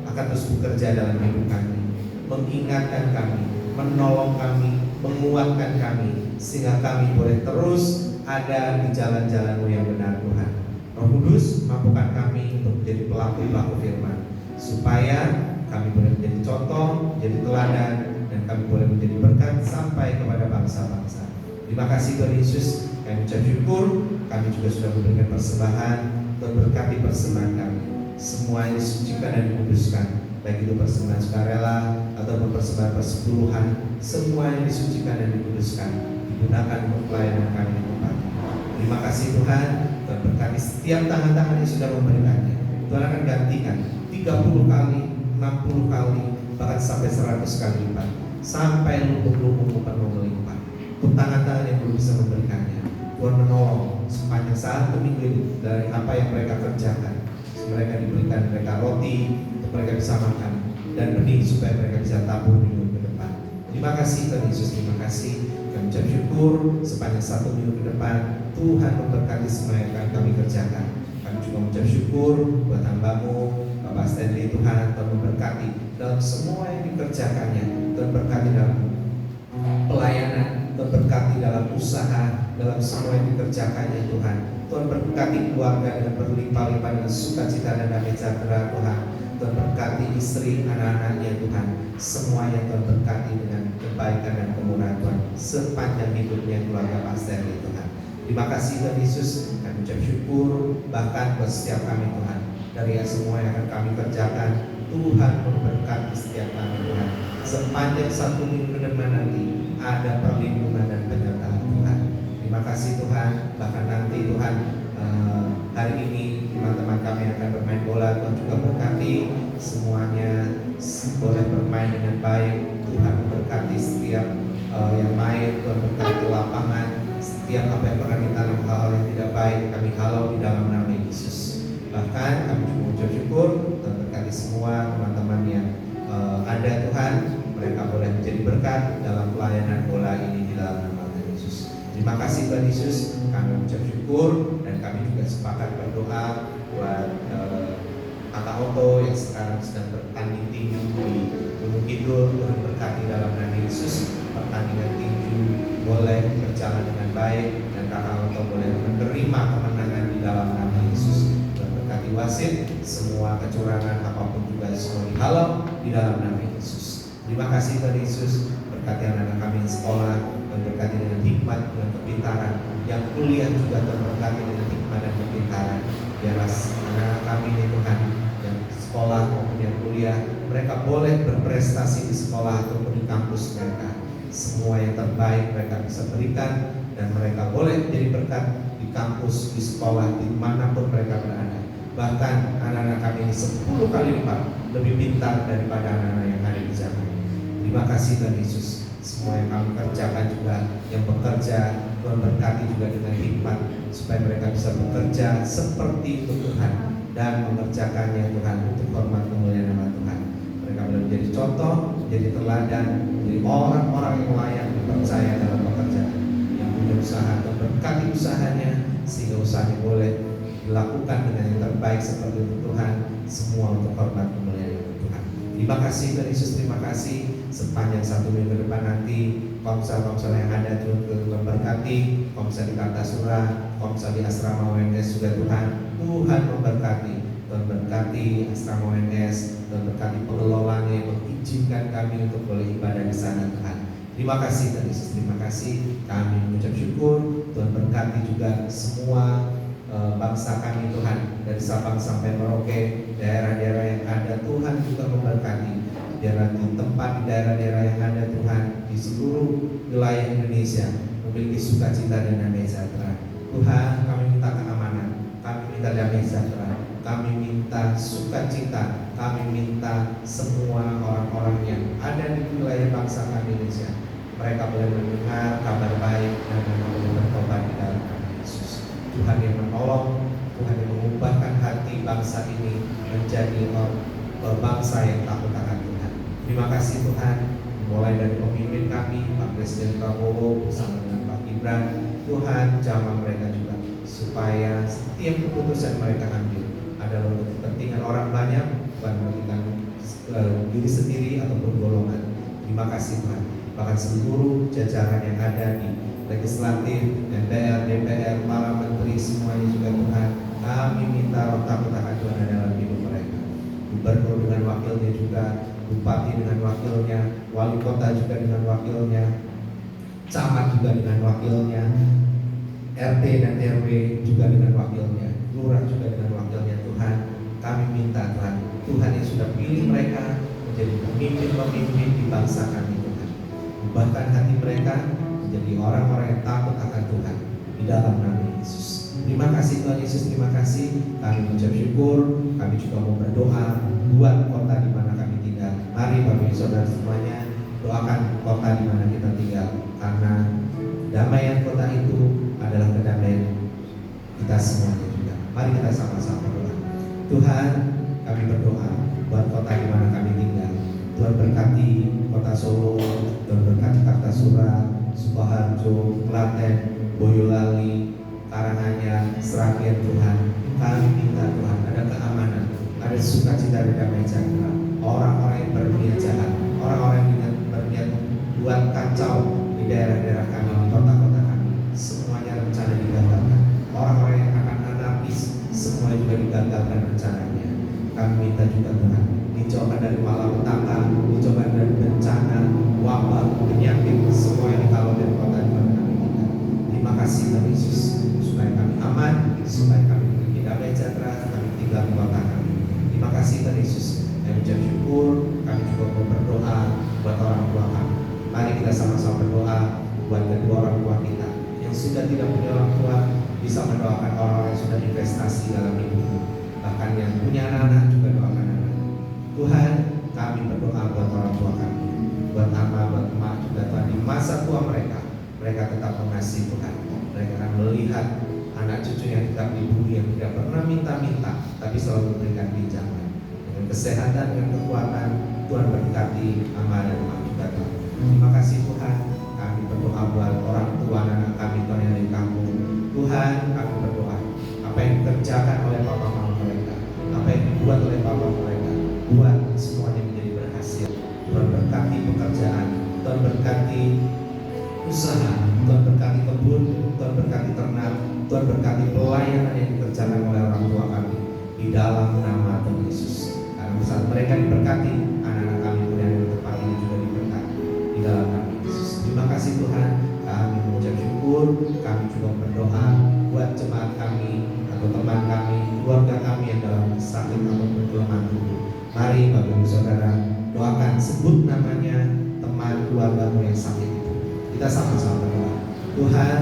akan terus bekerja dalam hidup kami, mengingatkan kami, menolong kami, menguatkan kami, sehingga kami boleh terus ada di jalan-jalan-Mu yang benar Tuhan. Roh Kudus, mampukan kami untuk menjadi pelaku-pelaku firman, supaya kami boleh menjadi contoh, menjadi teladan, dan kami boleh menjadi berkat sampai kepada bangsa-bangsa. Terima kasih Tuhan Yesus, kami ucap syukur, kami juga sudah memberikan persembahan untuk berkati persembahan kami. Semua yang disucikan dan dikuduskan, baik itu persembahan sukarela atau persembahan persepuluhan, semua yang disucikan dan dikuduskan digunakan untuk pelayanan kami di tempat. Terima kasih Tuhan, Tuhan berkati setiap tangan-tangan yang sudah memberikannya. Tuhan akan gantikan 30 kali, 60 kali, bahkan sampai 100 kali lipat, sampai lumbung-lumbung bukan melimpah. Untuk tangan-tangan yang belum bisa memberikannya, Tuhan menolong sepanjang satu minggu ini dari apa yang mereka kerjakan. Mereka diberikan mereka roti untuk mereka bisa makan dan benih supaya mereka bisa tabur minggu ke depan. Terima kasih Tuhan Yesus, terima kasih. Kami ucap syukur sepanjang satu minggu ke depan Tuhan memberkati semua yang akan kami kerjakan. Kami juga mengucap syukur buat hamba-Mu Bapak Stanley, Tuhan memberkati dalam semua yang dikerjakannya. Tuhan berkati dalam pelayanan, Tuhan berkati dalam usaha, dalam semua yang dikerjakannya Tuhan. Tuhan berkati keluarga dengan berlimpah-limpah dengan sukacita dan damai sejahtera Tuhan. Tuhan berkati istri, anak-anaknya Tuhan. Semua yang Tuhan berkati dengan kebaikan dan kemurahan Tuhan sepanjang hidupnya keluarga pastor Tuhan. Terima kasih Tuhan Yesus, kami ucap syukur bahkan buat setiap kami Tuhan. Dari semua yang akan kami kerjakan, Tuhan memberkati setiap kami Tuhan. Sepanjang satu minggu ke depan nanti ada perlindungan dan penyertaan Tuhan. Terima kasih Tuhan. Bahkan nanti Tuhan hari ini teman-teman kami yang akan bermain bola, Tuhan juga berkati semuanya boleh bermain dengan baik. Tuhan memberkati setiap yang main, Tuhan berkati lapangan. Setiap apa yang pernah kita lakukan hal yang tidak baik, kami halau di dalam nama Yesus. Bahkan kami juga mengucap syukur, Tuhan berkati semua teman-teman yang ada Tuhan, mereka boleh menjadi berkat dalam pelayanan bola ini di dalam nama Yesus. Terima kasih Tuhan Yesus, kami mengucap syukur dan kami juga sepakat berdoa buat Kakak Oto yang sekarang sedang bertanding tinju di Gunung Kidul. Tuhan berkati dalam nama Yesus, pertandingan tinju boleh berjalan dengan baik dan Kakak Oto boleh menerima kemenangan di dalam nama Yesus. Tuhan berkati wasit, semua kecurangan apapun juga semua dihalau di dalam nama Yesus. Terima kasih Tuhan Yesus, berkati anak-anak kami yang sekolah, dan berkati dengan hikmat dan kepintaran. Yang kuliah juga Tuhan berkati dengan hikmat dan kepintaran. Biarlah anak-anak kami ini Tuhan yang sekolah maupun yang kuliah, mereka boleh berprestasi di sekolah ataupun di kampus mereka. Semua yang terbaik mereka bisa berikan dan mereka boleh menjadi berkat di kampus, di sekolah, dimanapun mereka berada. Bahkan anak-anak kami ini 10 kali lipat lebih pintar daripada anak-anak yang ada di zaman. Terima kasih Tuhan Yesus. Semua yang kami kerjakan juga, yang bekerja, Tuhan berkati juga dengan hikmat supaya mereka bisa bekerja seperti itu Tuhan dan mengerjakannya Tuhan untuk hormat kemuliaan nama Tuhan. Mereka boleh menjadi contoh, menjadi teladan, menjadi orang-orang yang layak dipercaya dalam pekerjaan. Yang punya usaha, Tuhan berkati usahanya sehingga usahanya boleh dilakukan dengan yang terbaik seperti itu Tuhan. Semua untuk hormat kemuliaan nama Tuhan. Terima kasih Tuhan Yesus, terima kasih. Sepanjang satu minggu ke depan nanti komsel-komsel yang ada Tuhan memberkati, komsel di Kartasura, komsel di asrama UNS juga Tuhan memberkati. Tuhan berkati asrama UNS, Tuhan berkati pengelolanya yang mengizinkan kami untuk boleh ibadah di sana Tuhan. Terima kasih Tuhan Yesus, terima kasih. Kami mengucap syukur. Tuhan berkati juga semua bangsa kami Tuhan, dari Sabang sampai Merauke, daerah-daerah yang ada Tuhan juga memberkati. Biarlah di tempat, di daerah-daerah yang ada Tuhan, di seluruh wilayah Indonesia memiliki sukacita dan damai sejahtera. Tuhan, kami minta keamanan, kami minta damai sejahtera, kami minta sukacita, kami minta semua orang-orang yang ada di wilayah bangsa kami Indonesia, mereka boleh mendengar kabar baik dan boleh bertobat di dalam nama Yesus. Tuhan yang menolong, Tuhan yang mengubahkan hati bangsa ini menjadi bangsa yang takut akan Tuhan. Terima kasih Tuhan, mulai dari pemimpin kami, Pak Presiden Prabowo bersama dengan Pak Gibran, Tuhan jamah mereka juga supaya setiap keputusan mereka ambil adalah untuk kepentingan orang banyak, bukan kepentingan diri sendiri ataupun golongan. Terima kasih Tuhan. Bahkan seluruh jajaran yang ada di legislatif, MPR, DPR, para menteri semuanya juga Tuhan, kami minta roh takut akan Tuhan dalam hidup mereka. Gubernur dengan wakilnya juga, bupati dengan wakilnya, wali kota juga dengan wakilnya, camat juga dengan wakilnya, RT dan RW juga dengan wakilnya, lurah juga dengan wakilnya. Tuhan, kami minta Tuhan, Tuhan yang sudah pilih mereka menjadi pemimpin-pemimpin di bangsa kami Tuhan, ubahkan hati mereka menjadi orang-orang yang takut akan Tuhan di dalam nama Yesus. Terima kasih Tuhan Yesus, terima kasih. Kami mengucap syukur, kami juga mau berdoa buat kota di mana kami tinggal. Mari Bapak Ibu Saudara semuanya doakan kota di mana kita tinggal, karena damaian kota itu adalah kedamaian kita semuanya juga. Mari kita sama-sama berdoa. Tuhan, kami berdoa buat kota di mana kami tinggal. Tuhan berkati kota Solo, Tuhan berkati Kartasura, Sukoharjo, Klaten, Boyolali, Karanganyar, Seragen. Tuhan, kami minta Tuhan ada keamanan, ada sukacita dan damai sejahtera. Orang-orang yang berniat jahat, orang-orang yang berniat buat kacau di daerah-daerah kami, di kota-kota kami, semuanya rencana digagalkan. Orang-orang yang akan anarkis, semua juga digagalkan rencananya. Kami minta juga Tuhan, dijauhkan dari malapetaka, dijauhkan dari bencana, wabah, penyakit, semua yang kalau dari kota di mana kami tinggal. Terima kasih Tuhan Yesus, supaya kami aman, supaya kami memiliki damai sejahtera, kami tinggal di kota kami. Terima kasih Tuhan Yesus. Kami ucap syukur, kami juga mau berdoa buat orang tua kami. Mari kita sama-sama berdoa buat kedua orang tua kita yang sudah tidak punya orang tua, bisa mendoakan orang-orang yang sudah investasi dalam hidup. Bahkan yang punya anak-anak juga doakan anak. Tuhan, kami berdoa buat orang tua kami, buat ama, buat emak juga Tuhan, di masa tua mereka tetap mengasihi Tuhan. Mereka akan melihat anak cucu yang tetap di bumi, yang tidak pernah minta-minta, tapi selalu memberikan pinjaman. Dengan kesehatan, dengan kekuatan, Tuhan berkati ama dan emak juga Tuhan. Terima kasih Tuhan. Kami berdoa buat orang tua anak kami Tuhan yang di kampung. Tuhan, kami berdoa apa yang dikerjakan oleh papa mama mereka, apa yang dibuat oleh papa mereka, buat semuanya menjadi berhasil. Tuhan berkati pekerjaan, Tuhan berkati usaha, Tuhan berkati kebun, Tuhan berkati ternak, Tuhan berkati pelayanan yang dikerjakan oleh orang tua kami di dalam nama Tuhan Yesus. Karena saat mereka diberkati, anak-anak kami pun yang di tempat ini juga diberkati di dalam nama Yesus. Terima kasih Tuhan. Kami mengucap syukur, kami juga berdoa buat jemaat kami atau teman kami, keluarga kami yang dalam sakit ataupun kelemahan tubuh. Mari Bapak Ibu Saudara doakan, sebut namanya teman keluargamu yang sakit itu. Kita sama-sama berdoa. Tuhan,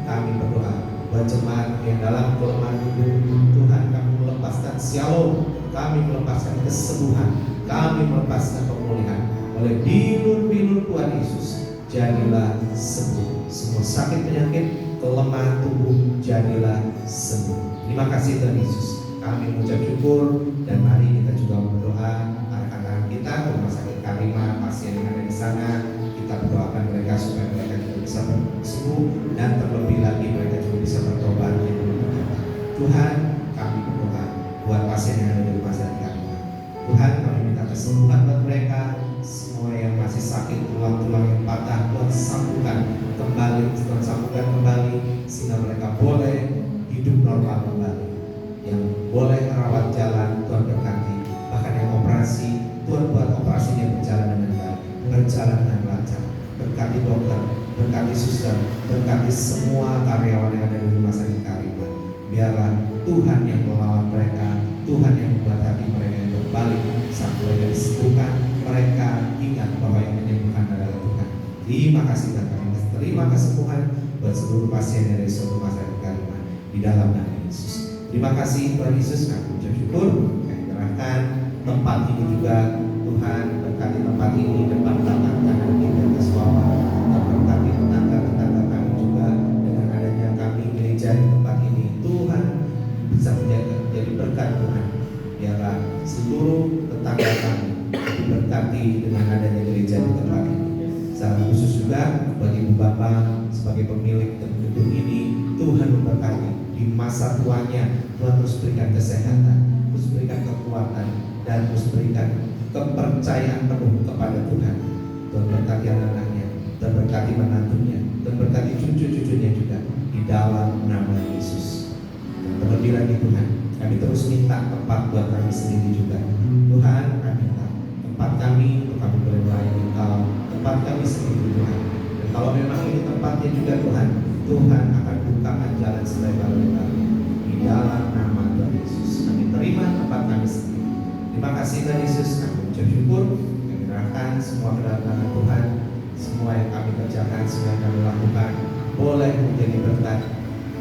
kami berdoa buat jemaat yang dalam kelemahan tubuh. Tuhan, kami melepaskan shalom, kami melepaskan kesembuhan, kami melepaskan pemulihan oleh bilur-bilur Tuhan Yesus. Jadilah sembuh semua sakit penyakit, kelemahan tubuh, jadilah sembuh. Terima kasih Tuhan Yesus. Kami mengucap syukur dan mari kita juga berdoa rekan-rekan kita ke rumah sakit Karima, pasien yang ada di sana. Kita berdoakan mereka supaya mereka juga bisa sembuh dan terlebih lagi mereka juga bisa bertobat. Tuhan, kami berdoa buat pasien yang ada di rumah sakit Karima. Tuhan, kami minta kesembuhan buat mereka. Semua yang masih sakit, tulang-tulang yang patah, Tuhan sambungkan kembali, Tuhan sambungkan kembali sehingga mereka boleh hidup normal kembali. Yang boleh merawat jalan, Tuhan berkati. Bahkan yang operasi, Tuhan buat operasinya berjalan dengan baik, berjalan dengan lancar. Berkati dokter, berkati suster, berkati semua karyawan yang ada di rumah sakit Karima. Biarlah Tuhan yang melawan mereka, Tuhan yang membuat hati mereka yang berbalik saat mereka disembuhkan. Mereka ingat bahwa yang menyembuhkan adalah Tuhan. Terima kasih dan kami terima kesembuhan buat seluruh pasien dari seluruh rumah sakit Karima di dalam nama Yesus. Terima kasih Tuhan Yesus, kami ucap syukur. Kami serahkan tempat ini juga, Tuhan berkati tempat ini, depan belakang kanan kita atas bawah. Dan berkati tetangga-tetangga kami juga dengan adanya kami gereja di tempat ini. Tuhan bisa menjadi berkat Tuhan. Biarlah seluruh tetangga kami diberkati dengan adanya gereja di tempat ini. Secara khusus juga bagi Ibu Bapak sebagai pemilik gedung ini, Tuhan memberkati, di masa tuanya. Tuhan terus berikan kesehatan, terus berikan kekuatan, dan terus berikan kepercayaan penuh kepada Tuhan. Tuhan berkati anak-anaknya, Tuhan berkati menantunya, Tuhan berkati cucu-cucunya juga di dalam nama Yesus. Dan terlebih lagi Tuhan, kami terus minta tempat buat kami sendiri juga. Tuhan, kami minta tempat kami untuk kami boleh melayani Engkau, tempat kami sendiri Tuhan. Dan kalau memang ini tempatnya juga Tuhan, Tuhan akan bukakan jalan selebar-lebarnya di dalam nama Tuhan Yesus. Kami terima tempat kami sendiri. Terima kasih Tuhan Yesus, kami ucap syukur, kami serahkan semua ke dalam tangan Tuhan. Semua yang kami kerjakan, semua yang kami lakukan boleh menjadi berkat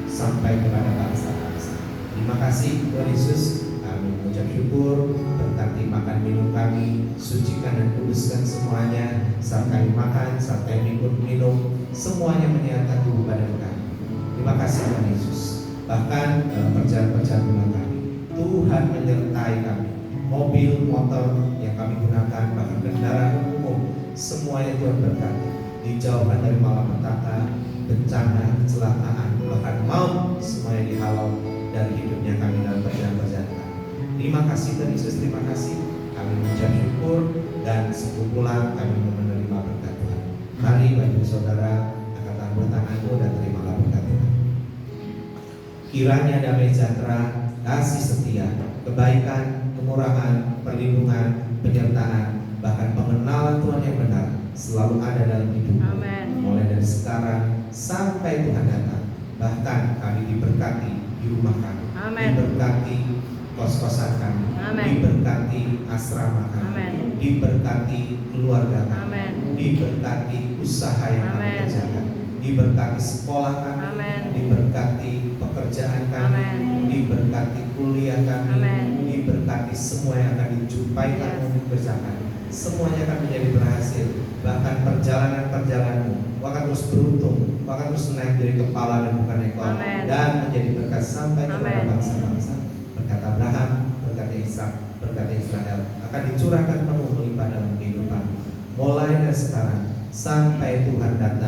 sampai kepada bangsa-bangsa. Terima kasih Tuhan Yesus, kami mengucap syukur, berkati makan minum kami, sucikan dan kuduskan semuanya. Saat kami makan, saat kami minum, semuanya menyehatkan tubuh badan kami. Terima kasih Tuhan Yesus. Bahkan dalam perjalanan rumah kami, Tuhan menyertai kami. Mobil, motor yang kami gunakan, bahkan kendaraan umum, semuanya Tuhan berkati. Dijauhkan dari malapetaka, bencana, kecelakaan, bahkan maut, semuanya dihalau dari hidupnya kami dalam perjalanan kami. Terima kasih Tuhan Yesus, terima kasih. Kami mengucap syukur dan sebelum pulang kami menerima berkat Tuhan. Mari bagi saudara, angkat tangan tanganmu dan terimalah berkat Tuhan. Kiranya damai sejahtera, kasih setia, kebaikan, kemurahan, perlindungan, penyertaan, bahkan pengenalan Tuhan yang benar selalu ada dalam hidupmu. Amin. Mulai dari sekarang sampai Tuhan datang. Bahkan kami diberkati di rumah kami, Amin. diberkati kos-kosan kami, Amin. diberkati asrama kami, Amin. diberkati keluarga kami, Amin. diberkati usaha yang kami Amin. kerjakan, diberkati sekolah kami, Amin. diberkati pekerjaan kami, Amin. diberkati kuliah kami, Amin. diberkati semua yang akan dijumpai kami kerjakan. Semuanya akan menjadi berhasil. Bahkan perjalanan-perjalananmu akan terus beruntung, akan terus naik dari kepala dan bukan ekor, Amin. dan menjadi berkat sampai kepada Amin. bangsa-bangsa. Berkat Abraham, berkat Ishak, berkat Israel akan dicurahkan penuh melimpah dalam kehidupan. Mulai dari sekarang sampai Tuhan datang.